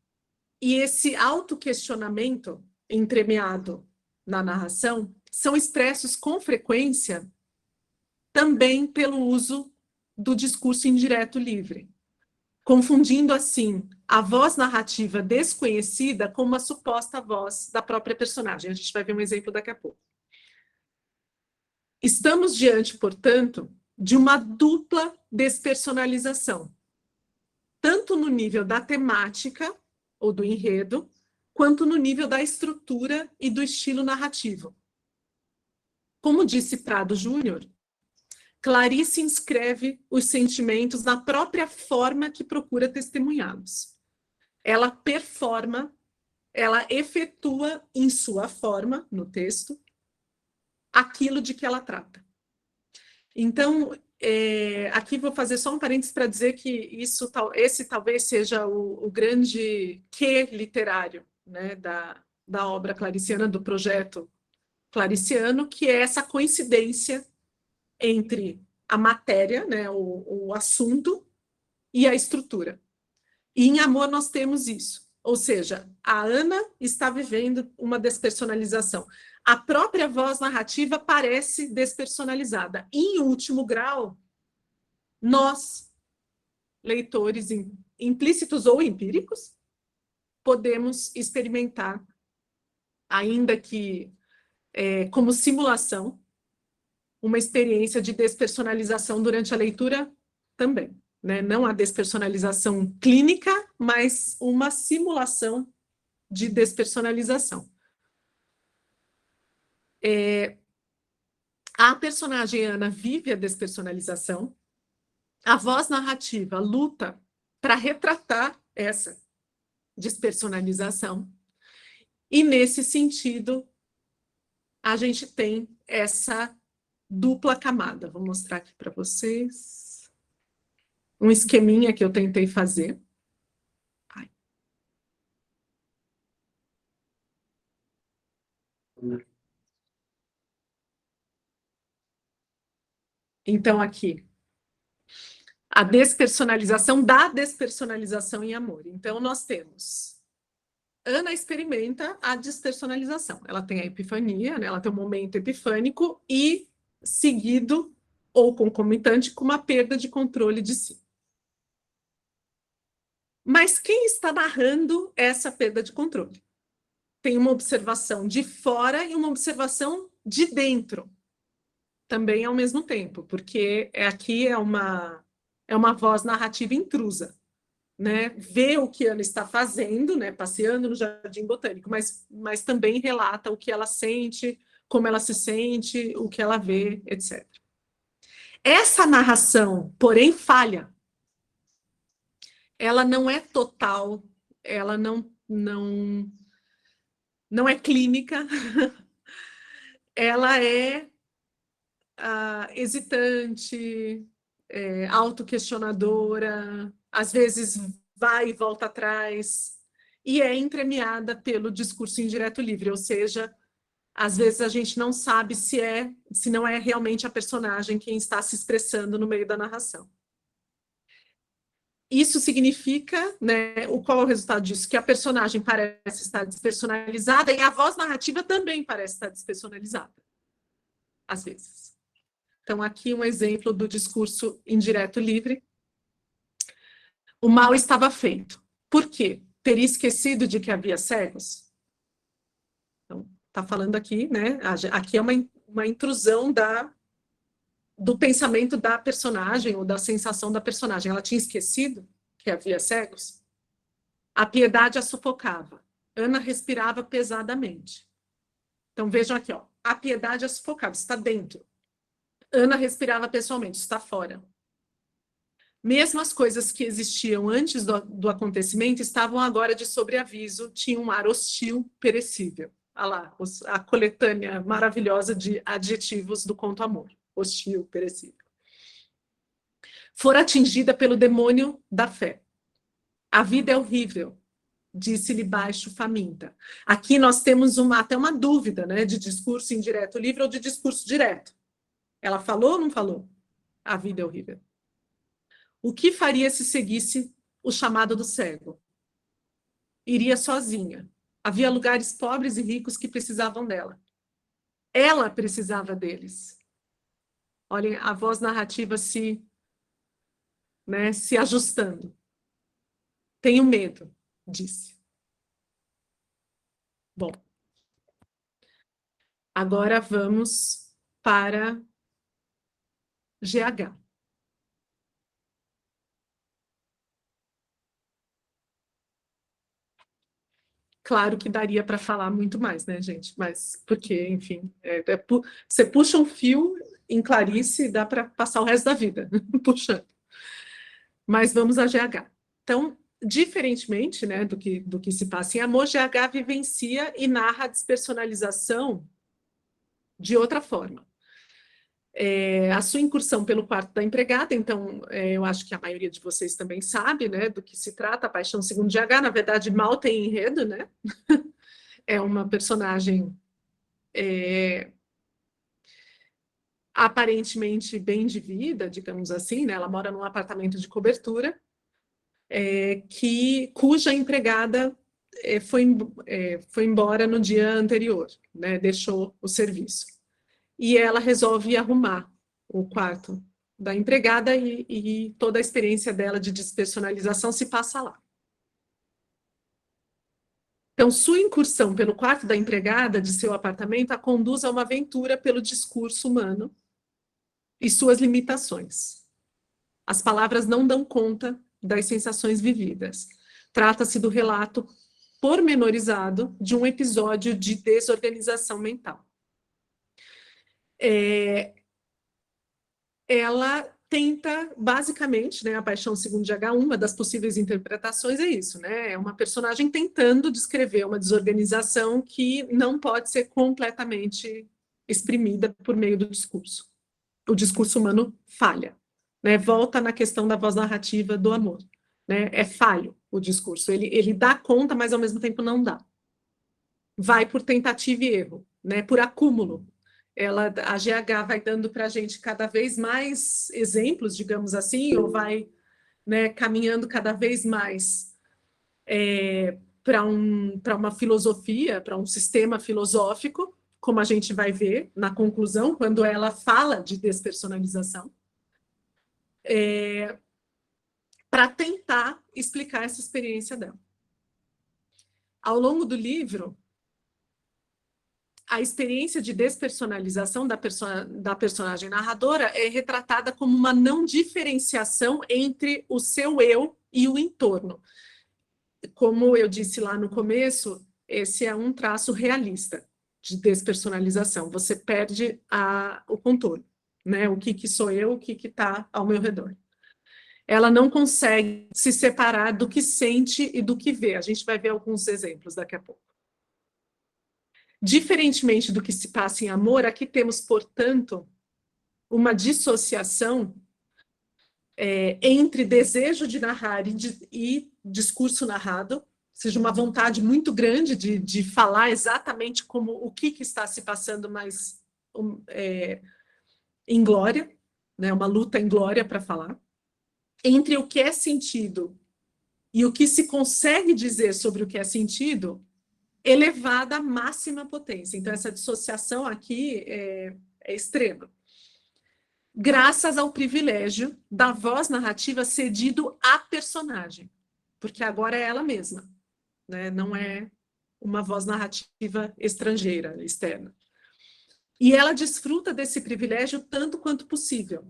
e esse autoquestionamento entremeado na narração são expressos com frequência também pelo uso do discurso indireto livre, confundindo assim a voz narrativa desconhecida com uma suposta voz da própria personagem. A gente vai ver um exemplo daqui a pouco. Estamos diante, portanto, de uma dupla despersonalização, tanto no nível da temática ou do enredo, quanto no nível da estrutura e do estilo narrativo. Como disse Prado Júnior, Clarice inscreve os sentimentos na própria forma que procura testemunhá-los. Ela performa, ela efetua em sua forma, no texto, aquilo de que ela trata. Então, aqui vou fazer só um parênteses para dizer que esse talvez seja o grande quê literário, né, da obra clariciana, do projeto clariciano, que é essa coincidência entre a matéria, né, o assunto, e a estrutura. E em Amor nós temos isso. Ou seja, a Ana está vivendo uma despersonalização. A própria voz narrativa parece despersonalizada. E, em último grau, nós, leitores implícitos ou empíricos, podemos experimentar, ainda que como simulação, uma experiência de despersonalização durante a leitura também. Né? Não a despersonalização clínica, mas uma simulação de despersonalização. A personagem Ana vive a despersonalização, a voz narrativa luta para retratar essa despersonalização, e nesse sentido a gente tem essa dupla camada. Vou mostrar aqui para vocês um esqueminha que eu tentei fazer. Então, aqui, a despersonalização da despersonalização em Amor. Então, nós temos... Ana experimenta a despersonalização. Ela tem a epifania, né? Ela tem um momento epifânico e seguido ou concomitante com uma perda de controle de si. Mas quem está narrando essa perda de controle? Tem uma observação de fora e uma observação de dentro, também ao mesmo tempo, porque aqui é uma voz narrativa intrusa, né? Vê o que Ana está fazendo, né? Passeando no Jardim Botânico, mas também relata o que ela sente, como ela se sente, o que ela vê, etc. Essa narração, porém, falha. Ela não é total, ela não é clínica, ela é hesitante, autoquestionadora, às vezes vai e volta atrás, e é entremeada pelo discurso indireto livre, ou seja, às vezes a gente não sabe se não é realmente a personagem quem está se expressando no meio da narração. Isso significa, né, qual é o resultado disso? Que a personagem parece estar despersonalizada e a voz narrativa também parece estar despersonalizada, às vezes. Então, aqui um exemplo do discurso indireto livre. O mal estava feito. Por quê? Teria esquecido de que havia cegos? Então, está falando aqui, né? Aqui é uma intrusão do pensamento da personagem ou da sensação da personagem. Ela tinha esquecido que havia cegos? A piedade a sufocava. Ana respirava pesadamente. Então, vejam aqui, ó. A piedade a sufocava, está dentro. Ana respirava pessoalmente, está fora. Mesmo as coisas que existiam antes do acontecimento estavam agora de sobreaviso, tinham um ar hostil, perecível. Olha lá, a coletânea maravilhosa de adjetivos do conto Amor. Hostil, perecível. Fora atingida pelo demônio da fé. A vida é horrível, disse-lhe baixo faminta. Aqui nós temos até uma dúvida, né, de discurso indireto livre ou de discurso direto. Ela falou ou não falou? A vida é horrível. O que faria se seguisse o chamado do cego? Iria sozinha. Havia lugares pobres e ricos que precisavam dela. Ela precisava deles. Olhem, a voz narrativa se ajustando. Tenho medo, disse. Bom, agora vamos para GH. Claro que daria para falar muito mais, né, gente? Mas porque, enfim, você puxa um fio em Clarice dá para passar o resto da vida puxando. Mas vamos a GH. Então, diferentemente, né, do que se passa em Amor, GH vivencia e narra a despersonalização de outra forma. A sua incursão pelo quarto da empregada, então, eu acho que a maioria de vocês também sabe, né, do que se trata, a Paixão Segundo GH, na verdade, mal tem enredo, né? É uma personagem aparentemente bem de vida, digamos assim, né? Ela mora num apartamento de cobertura, cuja empregada foi embora no dia anterior, né? Deixou o serviço. E ela resolve arrumar o quarto da empregada e toda a experiência dela de despersonalização se passa lá. Então, sua incursão pelo quarto da empregada de seu apartamento a conduz a uma aventura pelo discurso humano e suas limitações. As palavras não dão conta das sensações vividas. Trata-se do relato pormenorizado de um episódio de desorganização mental. Ela tenta, basicamente, né, a Paixão Segundo GH, uma das possíveis interpretações é isso, né? É uma personagem tentando descrever uma desorganização que não pode ser completamente exprimida por meio do discurso. O discurso humano falha, né? Volta na questão da voz narrativa do amor, né? É falho o discurso, ele dá conta, mas ao mesmo tempo não dá. Vai por tentativa e erro, né? Por acúmulo. A GH vai dando para a gente cada vez mais exemplos, digamos assim, ou vai, né, caminhando cada vez mais para uma filosofia, para um sistema filosófico, como a gente vai ver na conclusão, quando ela fala de despersonalização, para tentar explicar essa experiência dela. Ao longo do livro, a experiência de despersonalização da personagem narradora é retratada como uma não diferenciação entre o seu eu e o entorno. Como eu disse lá no começo, esse é um traço realista de despersonalização. Você perde o controle, né? O que sou eu, o que está ao meu redor. Ela não consegue se separar do que sente e do que vê. A gente vai ver alguns exemplos daqui a pouco. Diferentemente do que se passa em Amor, aqui temos, portanto, uma dissociação entre desejo de narrar e discurso narrado, ou seja, uma vontade muito grande de falar exatamente como o que está se passando, mas em glória, né, uma luta em glória para falar, entre o que é sentido e o que se consegue dizer sobre o que é sentido, elevada à máxima potência. Então, essa dissociação aqui é extrema. Graças ao privilégio da voz narrativa cedido à personagem, porque agora é ela mesma, né? Não é uma voz narrativa estrangeira, externa. E ela desfruta desse privilégio tanto quanto possível.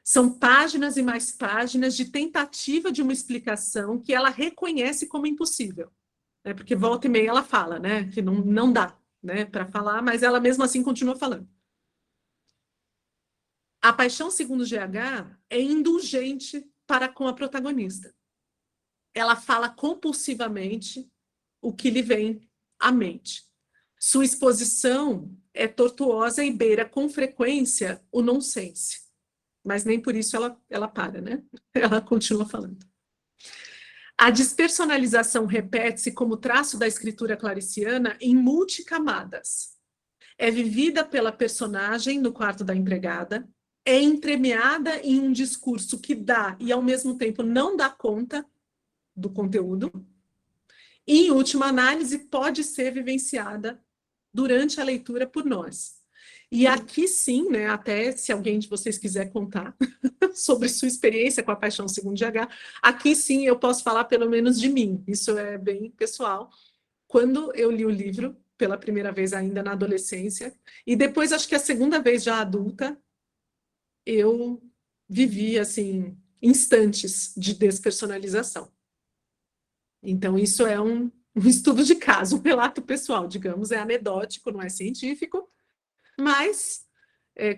São páginas e mais páginas de tentativa de uma explicação que ela reconhece como impossível. Porque volta e meia ela fala, né, que não dá, né, para falar, mas ela mesmo assim continua falando. A Paixão Segundo GH é indulgente para com a protagonista. Ela fala compulsivamente o que lhe vem à mente. Sua exposição é tortuosa e beira com frequência o nonsense. Mas nem por isso ela para, né? Ela continua falando. A despersonalização repete-se como traço da escritura clariciana em multicamadas. É vivida pela personagem no quarto da empregada, é entremeada em um discurso que dá e, ao mesmo tempo, não dá conta do conteúdo, e, em última análise, pode ser vivenciada durante a leitura por nós. E aqui sim, né, até se alguém de vocês quiser contar sobre sua experiência com a Paixão Segundo GH, aqui sim eu posso falar pelo menos de mim, isso é bem pessoal. Quando eu li o livro, pela primeira vez ainda na adolescência, e depois acho que a segunda vez já adulta, eu vivi, assim, instantes de despersonalização. Então isso é um estudo de caso, um relato pessoal, digamos, é anedótico, não é científico, mas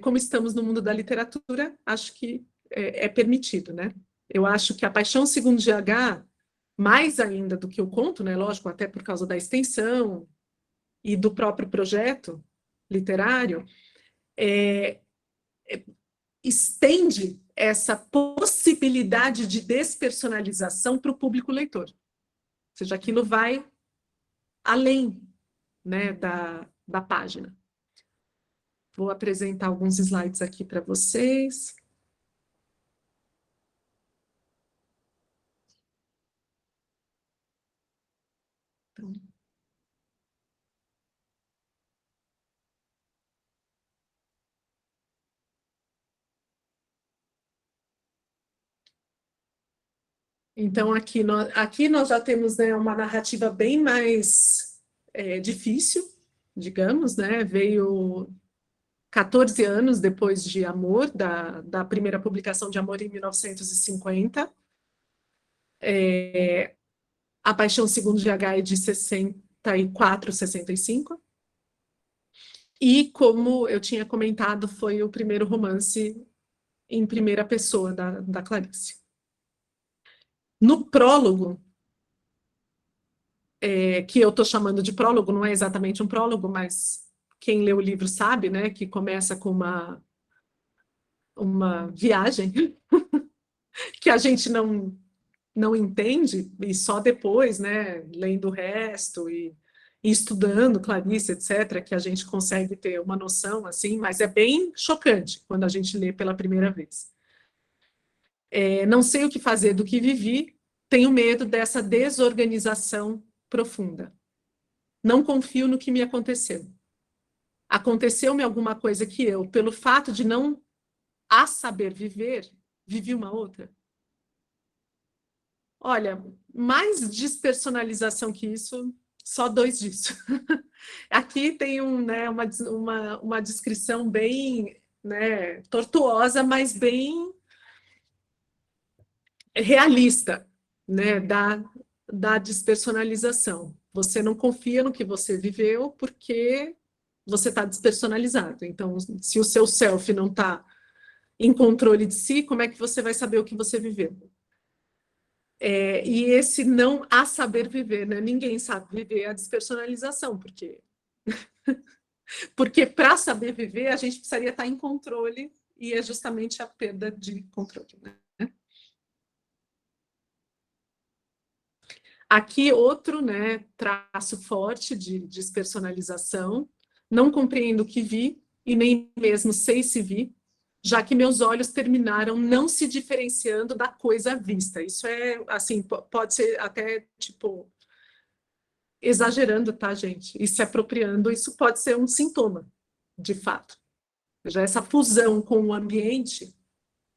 como estamos no mundo da literatura, acho que é permitido, né? Eu acho que A Paixão Segundo GH, mais ainda do que o conto, né? Lógico, até por causa da extensão e do próprio projeto literário, estende essa possibilidade de despersonalização para o público leitor. Ou seja, aquilo vai além, né, da página. Vou apresentar alguns slides aqui para vocês. Então, aqui nós já temos, né, uma narrativa bem mais difícil, digamos, né? Veio 14 anos depois de Amor, da primeira publicação de Amor em 1950. A Paixão Segundo GH é de 64, 65. E, como eu tinha comentado, foi o primeiro romance em primeira pessoa da Clarice. No prólogo, que eu estou chamando de prólogo, não é exatamente um prólogo, mas quem lê o livro sabe, né, que começa com uma viagem que a gente não entende, e só depois, né, lendo o resto e estudando Clarice, etc., que a gente consegue ter uma noção, assim, mas é bem chocante quando a gente lê pela primeira vez. Não sei o que fazer do que vivi, tenho medo dessa desorganização profunda. Não confio no que me aconteceu. Aconteceu-me alguma coisa que eu, pelo fato de não a saber viver, vivi uma outra? Olha, mais despersonalização que isso, só dois disso. Aqui tem né, uma descrição bem, né, tortuosa, mas bem realista, né, da despersonalização. Você não confia no que você viveu porque você está despersonalizado. Então, se o seu self não está em controle de si, como é que você vai saber o que você viveu? E esse não a saber viver, né? Ninguém sabe viver a despersonalização, porque para saber viver a gente precisaria estar em controle e é justamente a perda de controle, né? Aqui outro, né, traço forte de despersonalização. Não compreendo o que vi e nem mesmo sei se vi, já que meus olhos terminaram não se diferenciando da coisa vista. Isso é, assim, pode ser até, tipo, exagerando, tá, gente? E se apropriando, isso pode ser um sintoma, de fato. Já essa fusão com o ambiente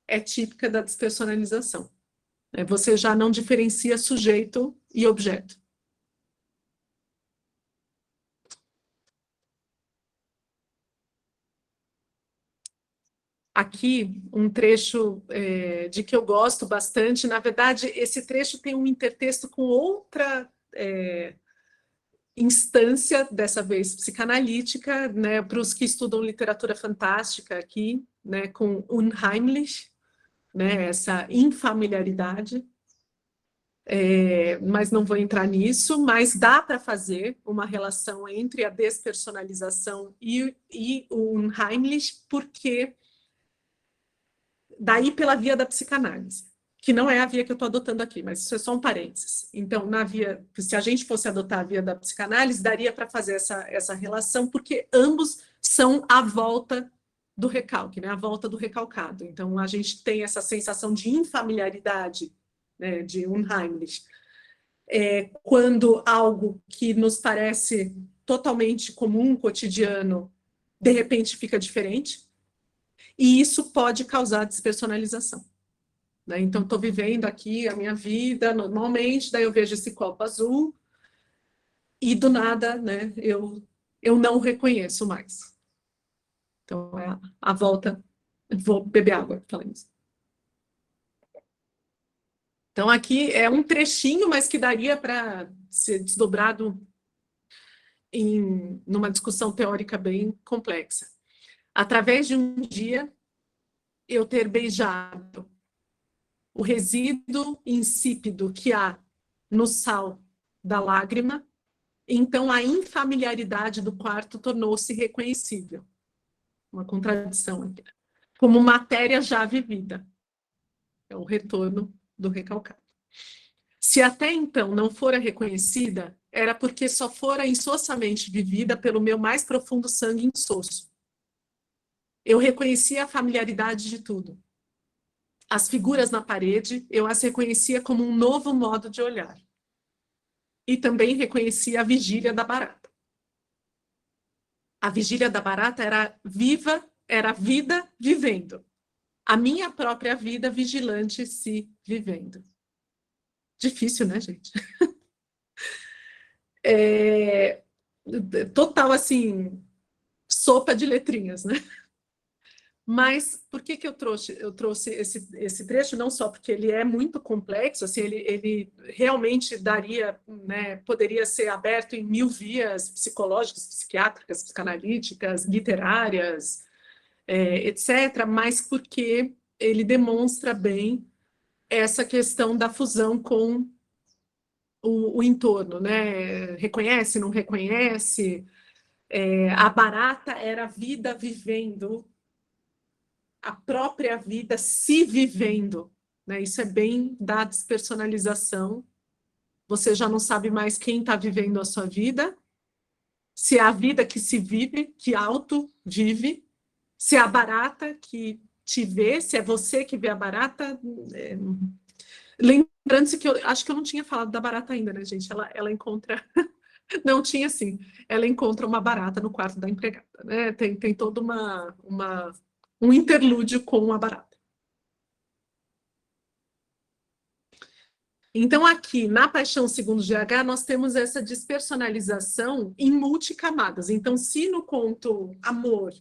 é típica da despersonalização. Você já não diferencia sujeito e objeto. Aqui, um trecho de que eu gosto bastante. Na verdade, esse trecho tem um intertexto com outra instância, dessa vez psicanalítica, né, para os que estudam literatura fantástica aqui, né, com Unheimlich, né, essa infamiliaridade. Mas não vou entrar nisso, mas dá para fazer uma relação entre a despersonalização e o Unheimlich, porque daí pela via da psicanálise, que não é a via que eu estou adotando aqui, mas isso é só um parênteses. Então, se a gente fosse adotar a via da psicanálise, daria para fazer essa relação, porque ambos são a volta do recalque, né? A volta do recalcado. Então, a gente tem essa sensação de infamiliaridade, né, de Unheimlich, quando algo que nos parece totalmente comum, cotidiano, de repente fica diferente, e isso pode causar despersonalização. Né? Então, estou vivendo aqui a minha vida normalmente, daí eu vejo esse copo azul, e do nada, né, eu não reconheço mais. Então, é a volta, vou beber água, falando isso. Então, aqui é um trechinho, mas que daria para ser desdobrado numa discussão teórica bem complexa. através de um dia eu ter beijado o resíduo insípido que há no sal da lágrima, então a infamiliaridade do quarto tornou-se reconhecível. Uma contradição aqui. Como matéria já vivida. É o retorno do recalcado. Se até então não fora reconhecida, era porque só fora insossamente vivida pelo meu mais profundo sangue insosso. Eu reconhecia a familiaridade de tudo. As figuras na parede, eu as reconhecia como um novo modo de olhar. E também reconhecia a vigília da barata. A vigília da barata era viva, era vida vivendo. A minha própria vida vigilante se vivendo. Difícil, né, gente? Total, assim, sopa de letrinhas, né? Mas por que eu trouxe esse trecho? Não só porque ele é muito complexo, assim, ele realmente daria, né, poderia ser aberto em 1000 vias psicológicas, psiquiátricas, psicanalíticas, literárias, etc., mas porque ele demonstra bem essa questão da fusão com o entorno, né? Reconhece, não reconhece? A barata era a vida vivendo, a própria vida se vivendo, né? Isso é bem da despersonalização. Você já não sabe mais quem está vivendo a sua vida, se é a vida que se vive, que auto-vive, se é a barata que te vê, se é você que vê a barata. Lembrando-se que eu acho que eu não tinha falado da barata ainda, né, gente? Ela encontra. Não tinha sim. Ela encontra uma barata no quarto da empregada, né? Tem todo um interlúdio com a barata. Então, aqui, na Paixão segundo GH, nós temos essa despersonalização em multicamadas. Então, se no conto Amor,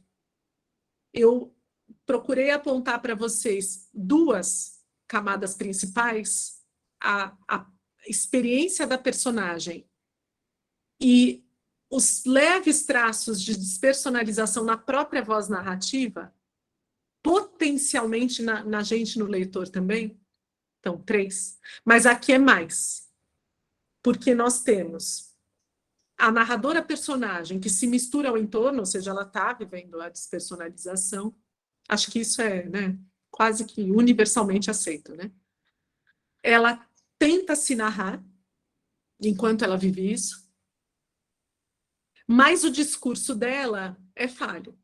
eu procurei apontar para vocês 2 camadas principais, a experiência da personagem e os leves traços de despersonalização na própria voz narrativa, potencialmente na gente, no leitor também. Então, 3. Mas aqui é mais. Porque nós temos a narradora personagem que se mistura ao entorno, ou seja, ela está vivendo a despersonalização. Acho que isso é, né, quase que universalmente aceito, né? Ela tenta se narrar enquanto ela vive isso, mas o discurso dela é falho.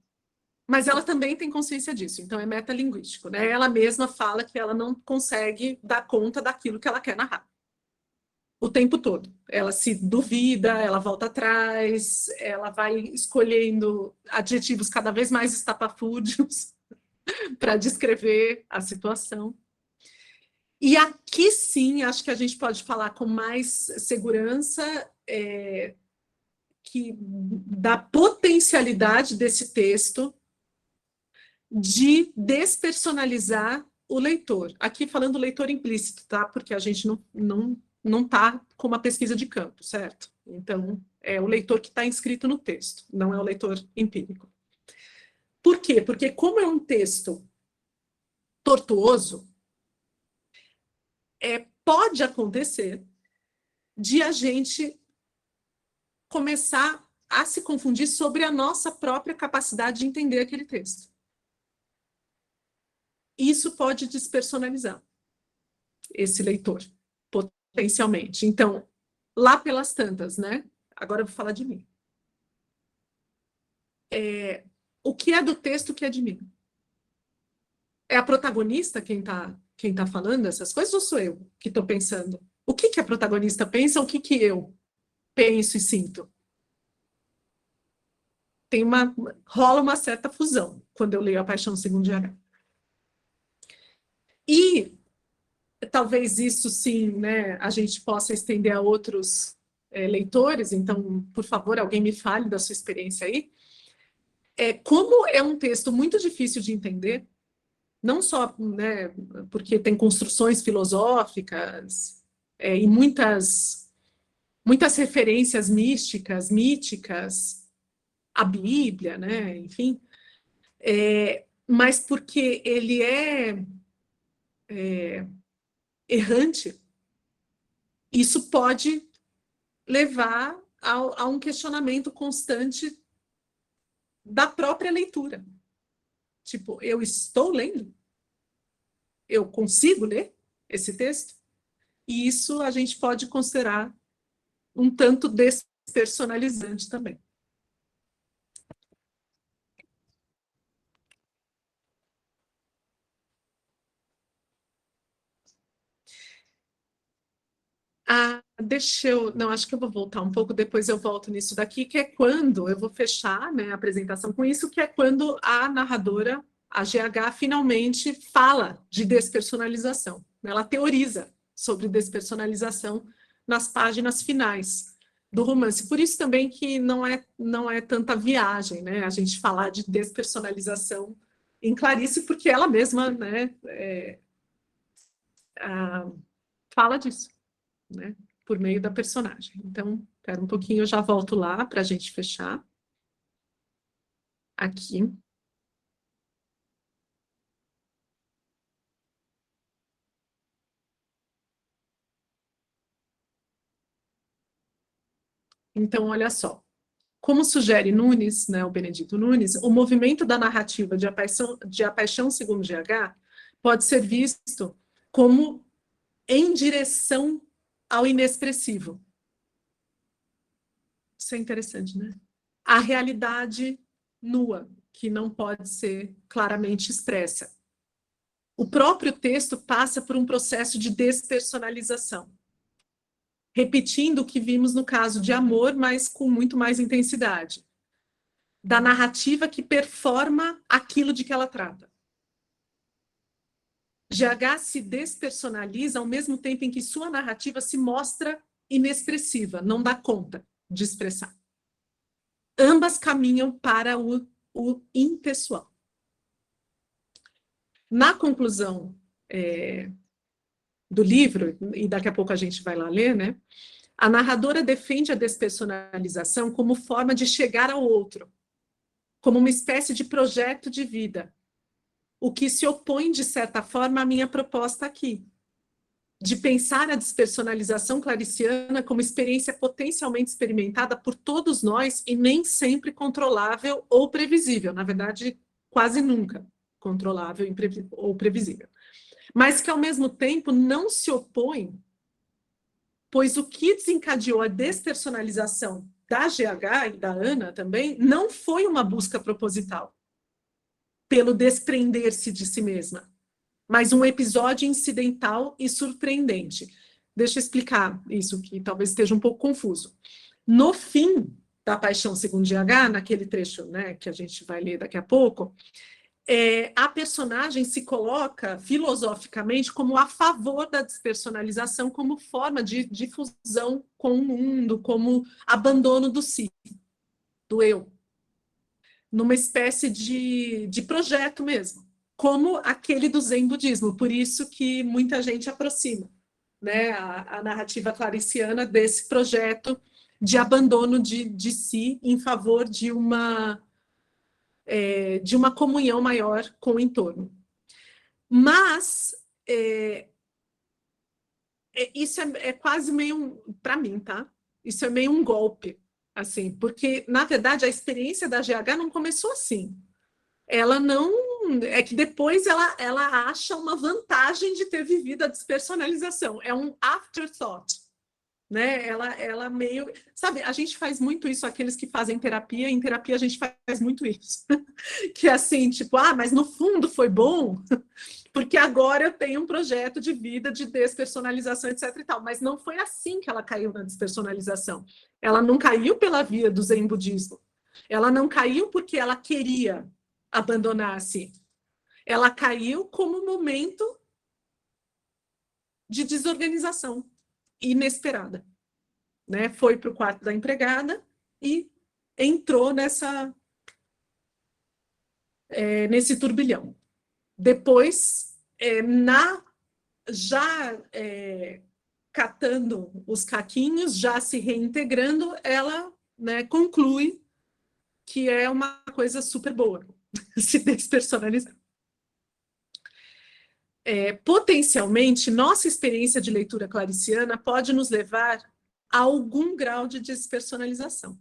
Mas ela também tem consciência disso, então é metalinguístico, né? Ela mesma fala que ela não consegue dar conta daquilo que ela quer narrar. O tempo todo. Ela se duvida, ela volta atrás, ela vai escolhendo adjetivos cada vez mais estapafúrdios para descrever a situação. E aqui sim, acho que a gente pode falar com mais segurança da potencialidade desse texto de despersonalizar o leitor. Aqui falando leitor implícito, tá? Porque a gente não está com uma pesquisa de campo, certo? Então, é o leitor que está inscrito no texto, não é o leitor empírico. Por quê? Porque como é um texto tortuoso, pode acontecer de a gente começar a se confundir sobre a nossa própria capacidade de entender aquele texto. Isso pode despersonalizar esse leitor, potencialmente. Então, lá pelas tantas, né? Agora eu vou falar de mim. O que é do texto, o que é de mim? É a protagonista quem tá falando essas coisas ou sou eu que estou pensando? O que a protagonista pensa, o que eu penso e sinto? Rola uma certa fusão quando eu leio A Paixão segundo GH. E talvez isso sim, né, a gente possa estender a outros leitores, então, por favor, alguém me fale da sua experiência aí. Como é um texto muito difícil de entender, não só, né, porque tem construções filosóficas e muitas referências místicas, míticas, a Bíblia, né, enfim, Mas porque ele é errante, isso pode levar a um questionamento constante da própria leitura. Tipo, eu estou lendo? Eu consigo ler esse texto? E isso a gente pode considerar um tanto despersonalizante também. Não, acho que eu vou voltar um pouco, depois eu volto nisso daqui, que é quando eu vou fechar, né, a apresentação com isso, que é quando a narradora, a GH, finalmente fala de despersonalização. Ela teoriza sobre despersonalização nas páginas finais do romance. Por isso também que não é tanta viagem, né, a gente falar de despersonalização em Clarice, porque ela mesma, né, fala disso, né, por meio da personagem. Então, espera um pouquinho, eu já volto lá para a gente fechar. Aqui. Então, olha só. Como sugere Nunes, né, o Benedito Nunes, o movimento da narrativa de A Paixão segundo GH pode ser visto como em direção ao inexpressivo. Isso é interessante, né? A realidade nua, que não pode ser claramente expressa. O próprio texto passa por um processo de despersonalização, repetindo o que vimos no caso de Amor, mas com muito mais intensidade, da narrativa que performa aquilo de que ela trata. GH se despersonaliza ao mesmo tempo em que sua narrativa se mostra inexpressiva, não dá conta de expressar. Ambas caminham para o impessoal. Na conclusão do livro, e daqui a pouco a gente vai lá ler, né? A narradora defende a despersonalização como forma de chegar ao outro, como uma espécie de projeto de vida, o que se opõe, de certa forma, à minha proposta aqui, de pensar a despersonalização clariciana como experiência potencialmente experimentada por todos nós e nem sempre controlável ou previsível, na verdade, quase nunca controlável ou previsível, mas que, ao mesmo tempo, não se opõe, pois o que desencadeou a despersonalização da GH e da Ana também não foi uma busca proposital pelo desprender-se de si mesma, mas um episódio incidental e surpreendente. Deixa eu explicar isso, que talvez esteja um pouco confuso. No fim da Paixão segundo GH, naquele trecho, né, que a gente vai ler daqui a pouco, a personagem se coloca filosoficamente como a favor da despersonalização, como forma de difusão com o mundo, como abandono do si, do eu, numa espécie de projeto mesmo, como aquele do Zen budismo. Por isso que muita gente aproxima, né, a narrativa clariciana desse projeto de abandono de si em favor de uma comunhão maior com o entorno. Mas isso é quase meio, para mim, tá? Isso é meio um golpe, assim, porque, na verdade, a experiência da GH não começou assim. Ela não... É que depois ela acha uma vantagem de ter vivido a despersonalização. É um afterthought, né? Ela meio... Sabe, a gente faz muito isso, aqueles que fazem terapia, em terapia a gente faz muito isso. Que é assim, tipo, mas no fundo foi bom, porque agora eu tenho um projeto de vida de despersonalização, etc e tal. Mas não foi assim que ela caiu na despersonalização. Ela não caiu pela via do Zen budismo. Ela não caiu porque ela queria abandonar-se. Ela caiu como um momento de desorganização inesperada, né? Foi para o quarto da empregada e entrou nesse turbilhão. Depois, catando os caquinhos, já se reintegrando, ela, né, conclui que é uma coisa super boa, se despersonalizar. Potencialmente, nossa experiência de leitura clariciana pode nos levar a algum grau de despersonalização.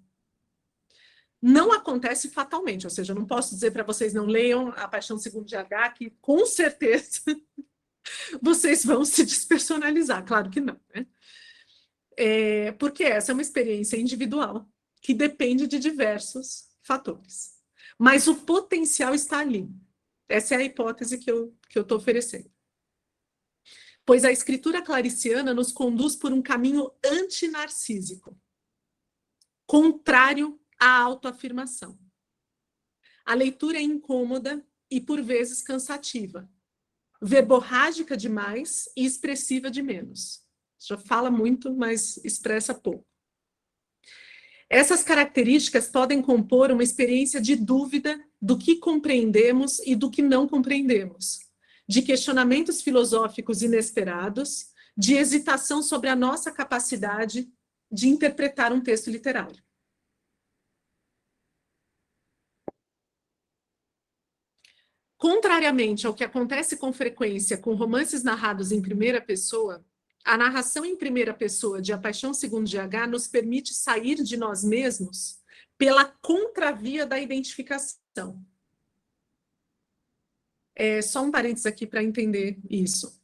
Não acontece fatalmente, ou seja, eu não posso dizer para vocês não leiam A Paixão Segundo GH, que com certeza vocês vão se despersonalizar, claro que não, né? Porque essa é uma experiência individual, que depende de diversos fatores. Mas o potencial está ali. Essa é a hipótese que eu estou oferecendo. Pois a escritura clariciana nos conduz por um caminho antinarcísico, contrário à autoafirmação. A leitura é incômoda e, por vezes, cansativa, verborrágica demais e expressiva de menos. Já fala muito, mas expressa pouco. Essas características podem compor uma experiência de dúvida do que compreendemos e do que não compreendemos, de questionamentos filosóficos inesperados, de hesitação sobre a nossa capacidade de interpretar um texto literário. Contrariamente ao que acontece com frequência com romances narrados em primeira pessoa, a narração em primeira pessoa de A Paixão Segundo GH nos permite sair de nós mesmos pela contravia da identificação. Só um parênteses aqui para entender isso.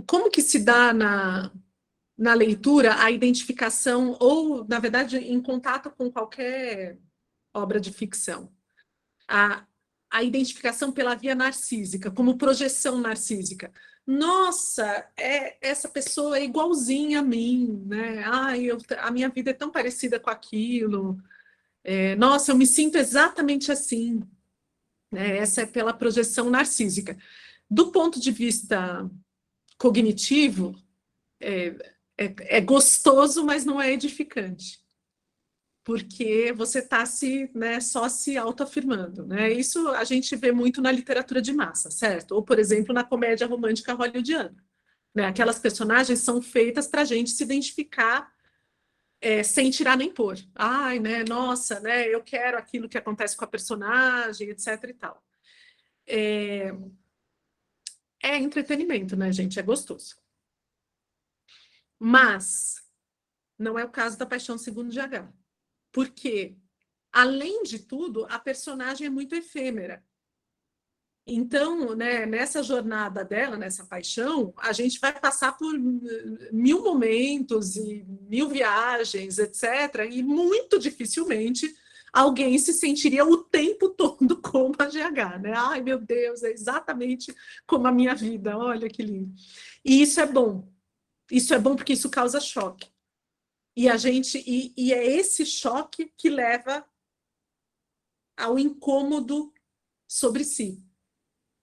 Como que se dá na leitura a identificação, ou, na verdade, em contato com qualquer obra de ficção? A identificação pela via narcísica, como projeção narcísica. Nossa, essa pessoa é igualzinha a mim, né? A minha vida é tão parecida com aquilo. Nossa, eu me sinto exatamente assim. Essa é pela projeção narcísica. Do ponto de vista cognitivo, é gostoso, mas não é edificante. Porque você está só se autoafirmando, né? Isso a gente vê muito na literatura de massa, certo? Ou, por exemplo, na comédia romântica hollywoodiana. Né? Aquelas personagens são feitas para a gente se identificar sem tirar nem pôr. Ai, né? Nossa, né? Eu quero aquilo que acontece com a personagem, etc. e tal. É entretenimento, né, gente? É gostoso. Mas não é o caso da Paixão Segundo GH. Porque, além de tudo, a personagem é muito efêmera. Então, né, nessa jornada dela, nessa paixão, a gente vai passar por 1000 momentos e 1000 viagens, etc. E muito dificilmente alguém se sentiria o tempo todo como a GH, né? Ai, meu Deus, é exatamente como a minha vida, olha que lindo. E isso é bom. Isso é bom porque isso causa choque. E é esse choque que leva ao incômodo sobre si,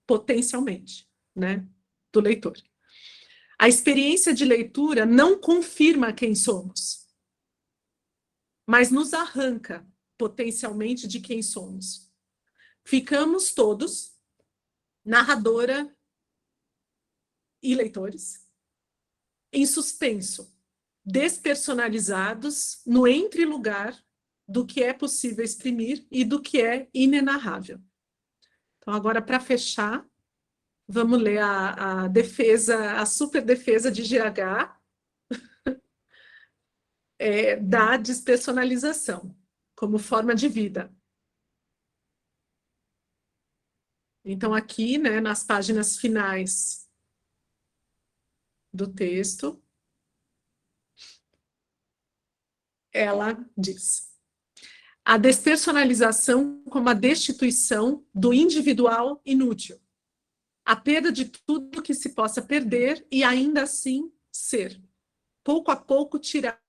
potencialmente, né, do leitor. A experiência de leitura não confirma quem somos, mas nos arranca potencialmente de quem somos. Ficamos todos, narradora e leitores, em suspenso, despersonalizados no entrelugar do que é possível exprimir e do que é inenarrável. Então, agora, para fechar, vamos ler a defesa, a super defesa de GH da despersonalização como forma de vida. Então, aqui, né, nas páginas finais do texto, ela diz: a despersonalização como a destituição do individual inútil, a perda de tudo que se possa perder e ainda assim ser, pouco a pouco tirar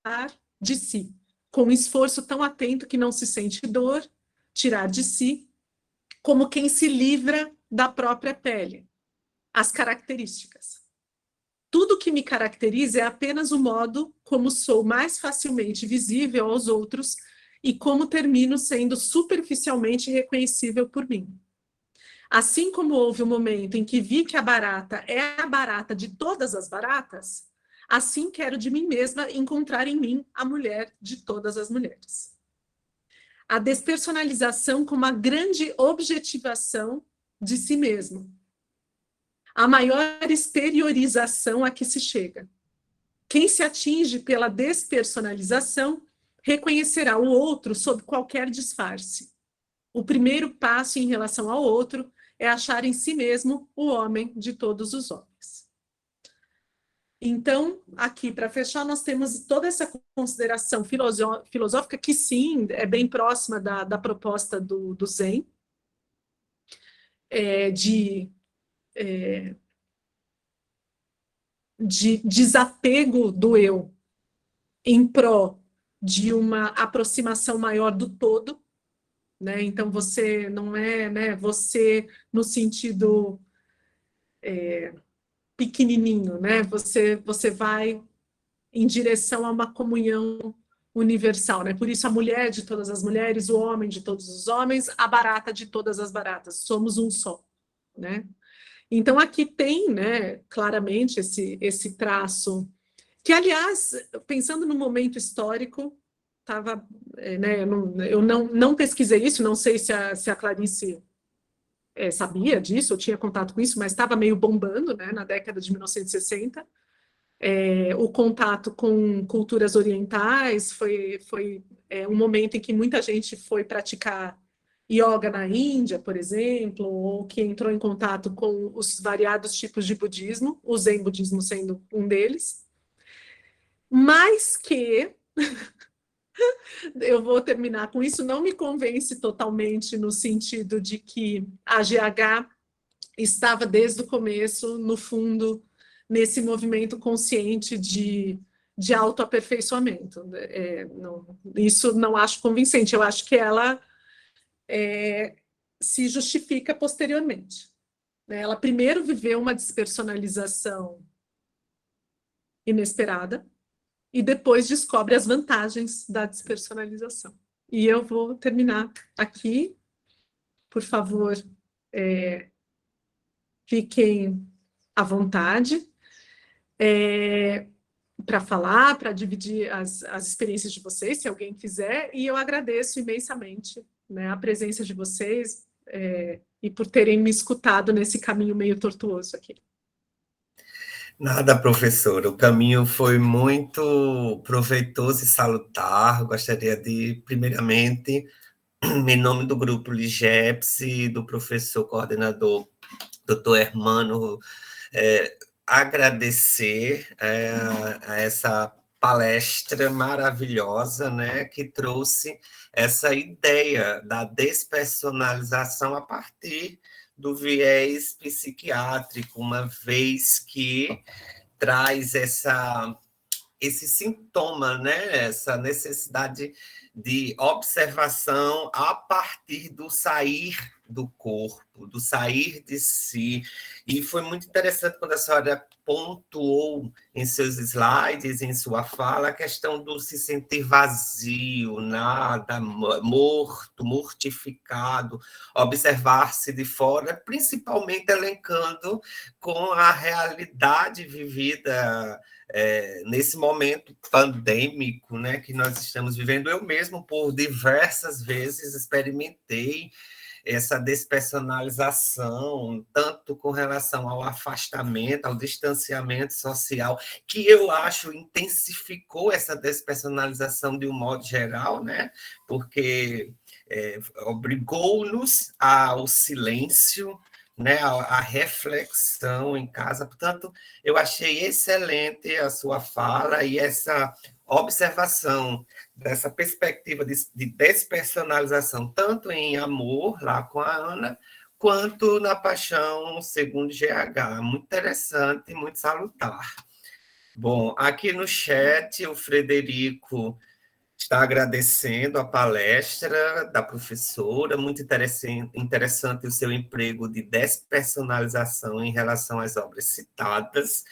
de si, com um esforço tão atento que não se sente dor, tirar de si, como quem se livra da própria pele, as características. Tudo que me caracteriza é apenas o modo como sou mais facilmente visível aos outros e como termino sendo superficialmente reconhecível por mim. Assim como houve um momento em que vi que a barata é a barata de todas as baratas, assim quero de mim mesma encontrar em mim a mulher de todas as mulheres. a despersonalização como a grande objetivação de si mesmo, a maior exteriorização a que se chega. Quem se atinge pela despersonalização reconhecerá o outro sob qualquer disfarce. O primeiro passo em relação ao outro é achar em si mesmo o homem de todos os homens. Então, aqui, para fechar, nós temos toda essa consideração filosófica, que sim, é bem próxima da proposta do Zen, de desapego do eu em pró de uma aproximação maior do todo, né? Então, você não é, né, você no sentido pequenininho, né? Você vai em direção a uma comunhão universal, né? Por isso a mulher de todas as mulheres, o homem de todos os homens, a barata de todas as baratas, somos um só, né? Então aqui tem, né, claramente esse traço que, aliás, pensando no momento histórico, estava, né, eu não pesquisei isso, não sei se a Clarice sabia disso, ou tinha contato com isso, mas estava meio bombando, né, na década de 1960. O contato com culturas orientais foi um momento em que muita gente foi praticar yoga na Índia, por exemplo, ou que entrou em contato com os variados tipos de budismo, o Zen budismo sendo um deles, mas que eu vou terminar com isso, não me convence totalmente no sentido de que a GH estava desde o começo, no fundo, nesse movimento consciente de autoaperfeiçoamento. Isso não acho convincente, eu acho que ela se justifica posteriormente. Ela primeiro viveu uma despersonalização inesperada e depois descobre as vantagens da despersonalização. E eu vou terminar aqui. Por favor, fiquem à vontade para falar, para dividir as experiências de vocês, se alguém quiser, e eu agradeço imensamente, né, a presença de vocês e por terem me escutado nesse caminho meio tortuoso aqui. Nada, professora. O caminho foi muito proveitoso e salutar. Gostaria de, primeiramente, em nome do grupo Ligeps e do professor coordenador, doutor Hermano, agradecer a essa palestra maravilhosa, né, que trouxe essa ideia da despersonalização a partir do viés psiquiátrico, uma vez que traz esse sintoma, né, essa necessidade de observação a partir do sair do corpo, do sair de si. E foi muito interessante quando a senhora pontuou em seus slides, em sua fala, a questão do se sentir vazio, nada, morto, mortificado, observar-se de fora, principalmente elencando com a realidade vivida nesse momento pandêmico, né, que nós estamos vivendo. Eu mesmo, por diversas vezes, experimentei essa despersonalização, tanto com relação ao afastamento, ao distanciamento social, que eu acho intensificou essa despersonalização de um modo geral, né, porque obrigou-nos ao silêncio, né, a reflexão em casa. Portanto, eu achei excelente a sua fala e essa observação dessa perspectiva de despersonalização, tanto em Amor, lá com a Ana, quanto na Paixão, segundo GH. Muito interessante, muito salutar. Bom, aqui no chat, o Frederico está agradecendo a palestra da professora, muito interessante o seu emprego de despersonalização em relação às obras citadas,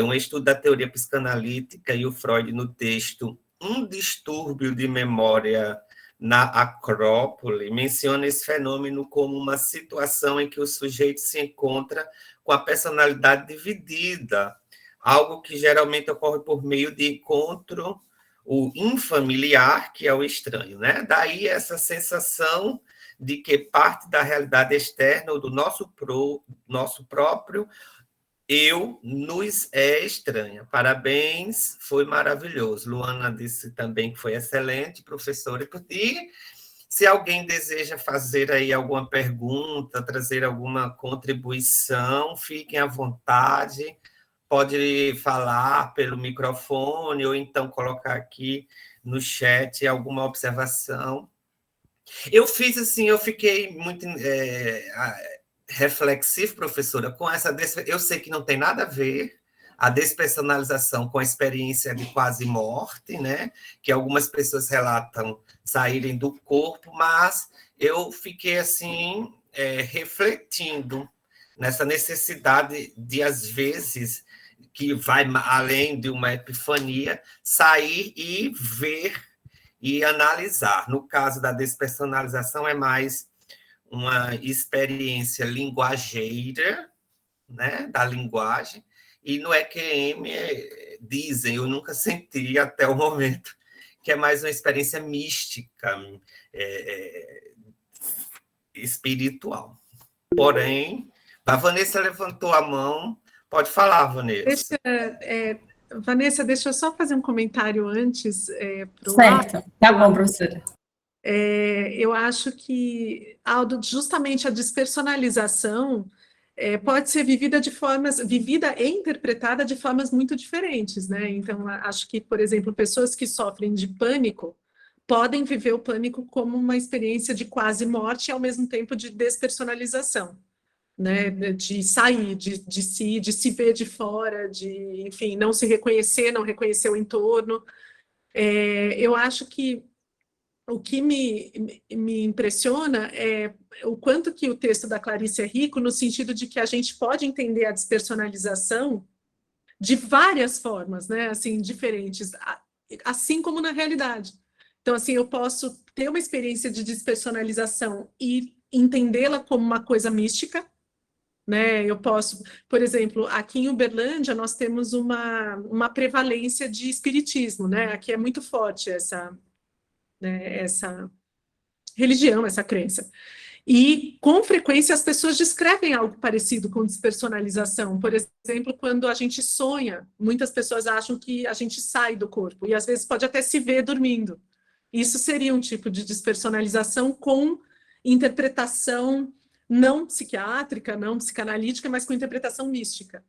um estudo da teoria psicanalítica e o Freud no texto Um Distúrbio de Memória na Acrópole, menciona esse fenômeno como uma situação em que o sujeito se encontra com a personalidade dividida, algo que geralmente ocorre por meio de encontro o infamiliar, que é o estranho, né? Daí essa sensação de que parte da realidade externa ou do nosso próprio eu nos é estranha. Parabéns, foi maravilhoso. Luana disse também que foi excelente, professora. E se alguém deseja fazer aí alguma pergunta, trazer alguma contribuição, fiquem à vontade. Pode falar pelo microfone ou então colocar aqui no chat alguma observação. Eu fiz assim, eu fiquei muito reflexivo, professora, com essa... Eu sei que não tem nada a ver a despersonalização com a experiência de quase morte, né? Que algumas pessoas relatam saírem do corpo, mas eu fiquei assim, refletindo nessa necessidade de, às vezes, que vai além de uma epifania, sair e ver e analisar. No caso da despersonalização, é mais uma experiência linguageira, né, da linguagem, e no EQM dizem, eu nunca senti até o momento, que é mais uma experiência mística, espiritual. Porém, a Vanessa levantou a mão, pode falar, Vanessa. Vanessa, deixa eu só fazer um comentário antes para o Certo, tá bom, professora. Eu acho que, Aldo, justamente a despersonalização pode ser vivida e interpretada de formas muito diferentes, né? Então, acho que, por exemplo, pessoas que sofrem de pânico podem viver o pânico como uma experiência de quase morte e, ao mesmo tempo, de despersonalização, né? De sair, de se ver de fora, de, enfim, não se reconhecer, não reconhecer o entorno. Eu acho que o que me impressiona é o quanto que o texto da Clarice é rico, no sentido de que a gente pode entender a despersonalização de várias formas, né? Assim, diferentes, assim como na realidade. Então, assim, eu posso ter uma experiência de despersonalização e entendê-la como uma coisa mística, né? Eu posso, por exemplo, aqui em Uberlândia nós temos uma prevalência de espiritismo, né? Aqui é muito forte essa religião, essa crença. E, com frequência, as pessoas descrevem algo parecido com despersonalização. Por exemplo, quando a gente sonha, muitas pessoas acham que a gente sai do corpo, e às vezes pode até se ver dormindo. Isso seria um tipo de despersonalização com interpretação não psiquiátrica, não psicanalítica, mas com interpretação mística,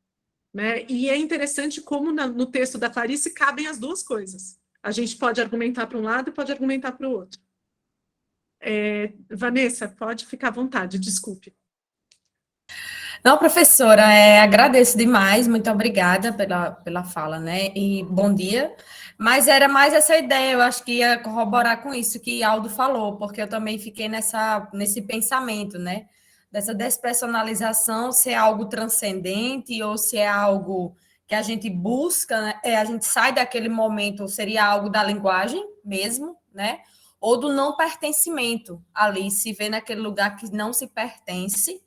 né? E é interessante como no texto da Clarice cabem as duas coisas. A gente pode argumentar para um lado e pode argumentar para o outro. Vanessa, pode ficar à vontade, desculpe. Não, professora, agradeço demais, muito obrigada pela fala, né? E bom dia. Mas era mais essa ideia, eu acho que ia corroborar com isso que Aldo falou, porque eu também fiquei nesse pensamento, né? Dessa despersonalização, se é algo transcendente ou se é algo que a gente busca, né? A gente sai daquele momento, seria algo da linguagem mesmo, né? Ou do não pertencimento, ali, se vê naquele lugar que não se pertence.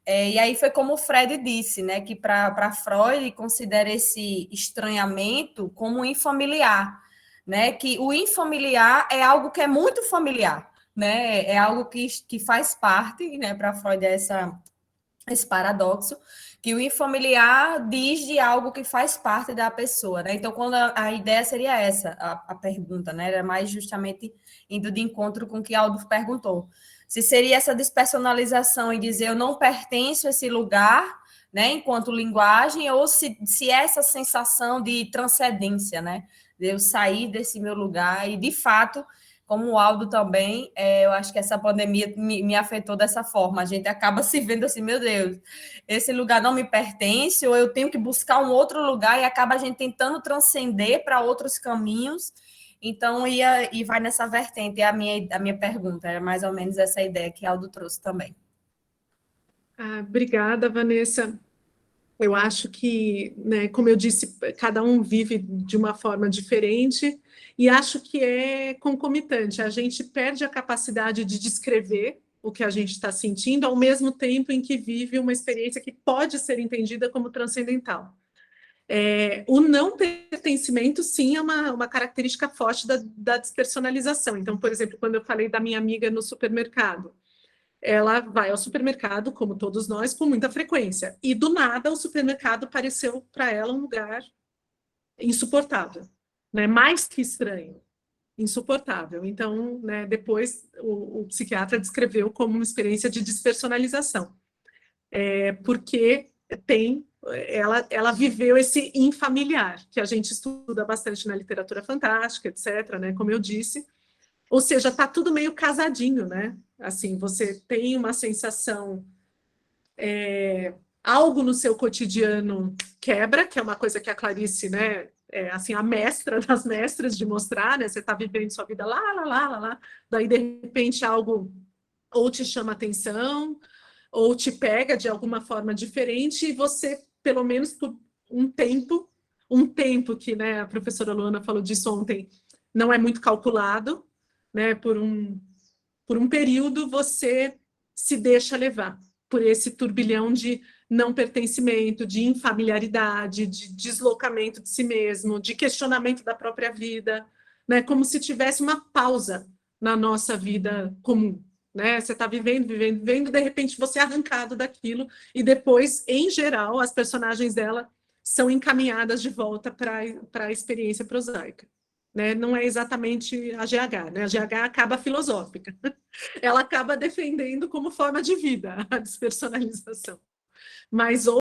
E aí foi como o Fred disse, né, que para Freud considera esse estranhamento como infamiliar, né, que o infamiliar é algo que é muito familiar, né, é algo que faz parte, né, para Freud é esse paradoxo, que o infamiliar diz de algo que faz parte da pessoa, né? Então, quando a ideia seria essa, a pergunta, né? Era mais justamente indo de encontro com o que Aldo perguntou. Se seria essa despersonalização e dizer eu não pertenço a esse lugar, né, enquanto linguagem, ou se é essa sensação de transcendência, né? De eu sair desse meu lugar e, de fato, como o Aldo também, eu acho que essa pandemia me afetou dessa forma. A gente acaba se vendo assim, meu Deus, esse lugar não me pertence, ou eu tenho que buscar um outro lugar, e acaba a gente tentando transcender para outros caminhos. Então, e vai nessa vertente. A minha pergunta era mais ou menos essa ideia que Aldo trouxe também. Obrigada, Vanessa. Eu acho que, né, como eu disse, cada um vive de uma forma diferente, e acho que é concomitante. A gente perde a capacidade de descrever o que a gente está sentindo, ao mesmo tempo em que vive uma experiência que pode ser entendida como transcendental. O não pertencimento, sim, é uma característica forte da despersonalização. Então, por exemplo, quando eu falei da minha amiga no supermercado, ela vai ao supermercado, como todos nós, com muita frequência. E, do nada, o supermercado pareceu para ela um lugar insuportável, né? Mais que estranho, insuportável. Então, né, depois, o psiquiatra descreveu como uma experiência de despersonalização. Porque ela viveu esse infamiliar, que a gente estuda bastante na literatura fantástica, etc., né, como eu disse. Ou seja, está tudo meio casadinho, né? Assim, você tem uma sensação, algo no seu cotidiano quebra, que é uma coisa que a Clarice, né, assim, a mestra das mestras de mostrar, né? Você está vivendo sua vida lá, daí de repente algo ou te chama atenção, ou te pega de alguma forma diferente, e você, pelo menos por um tempo que, né, a professora Luana falou disso ontem, não é muito calculado, né, por um período você se deixa levar por esse turbilhão de não pertencimento, de infamiliaridade, de deslocamento de si mesmo, de questionamento da própria vida, né, como se tivesse uma pausa na nossa vida comum. Né? Você está vivendo, de repente você é arrancado daquilo, e depois, em geral, as personagens dela são encaminhadas de volta para a experiência prosaica. Né? Não é exatamente a GH, né? A GH acaba filosófica, ela acaba defendendo como forma de vida a despersonalização. Mas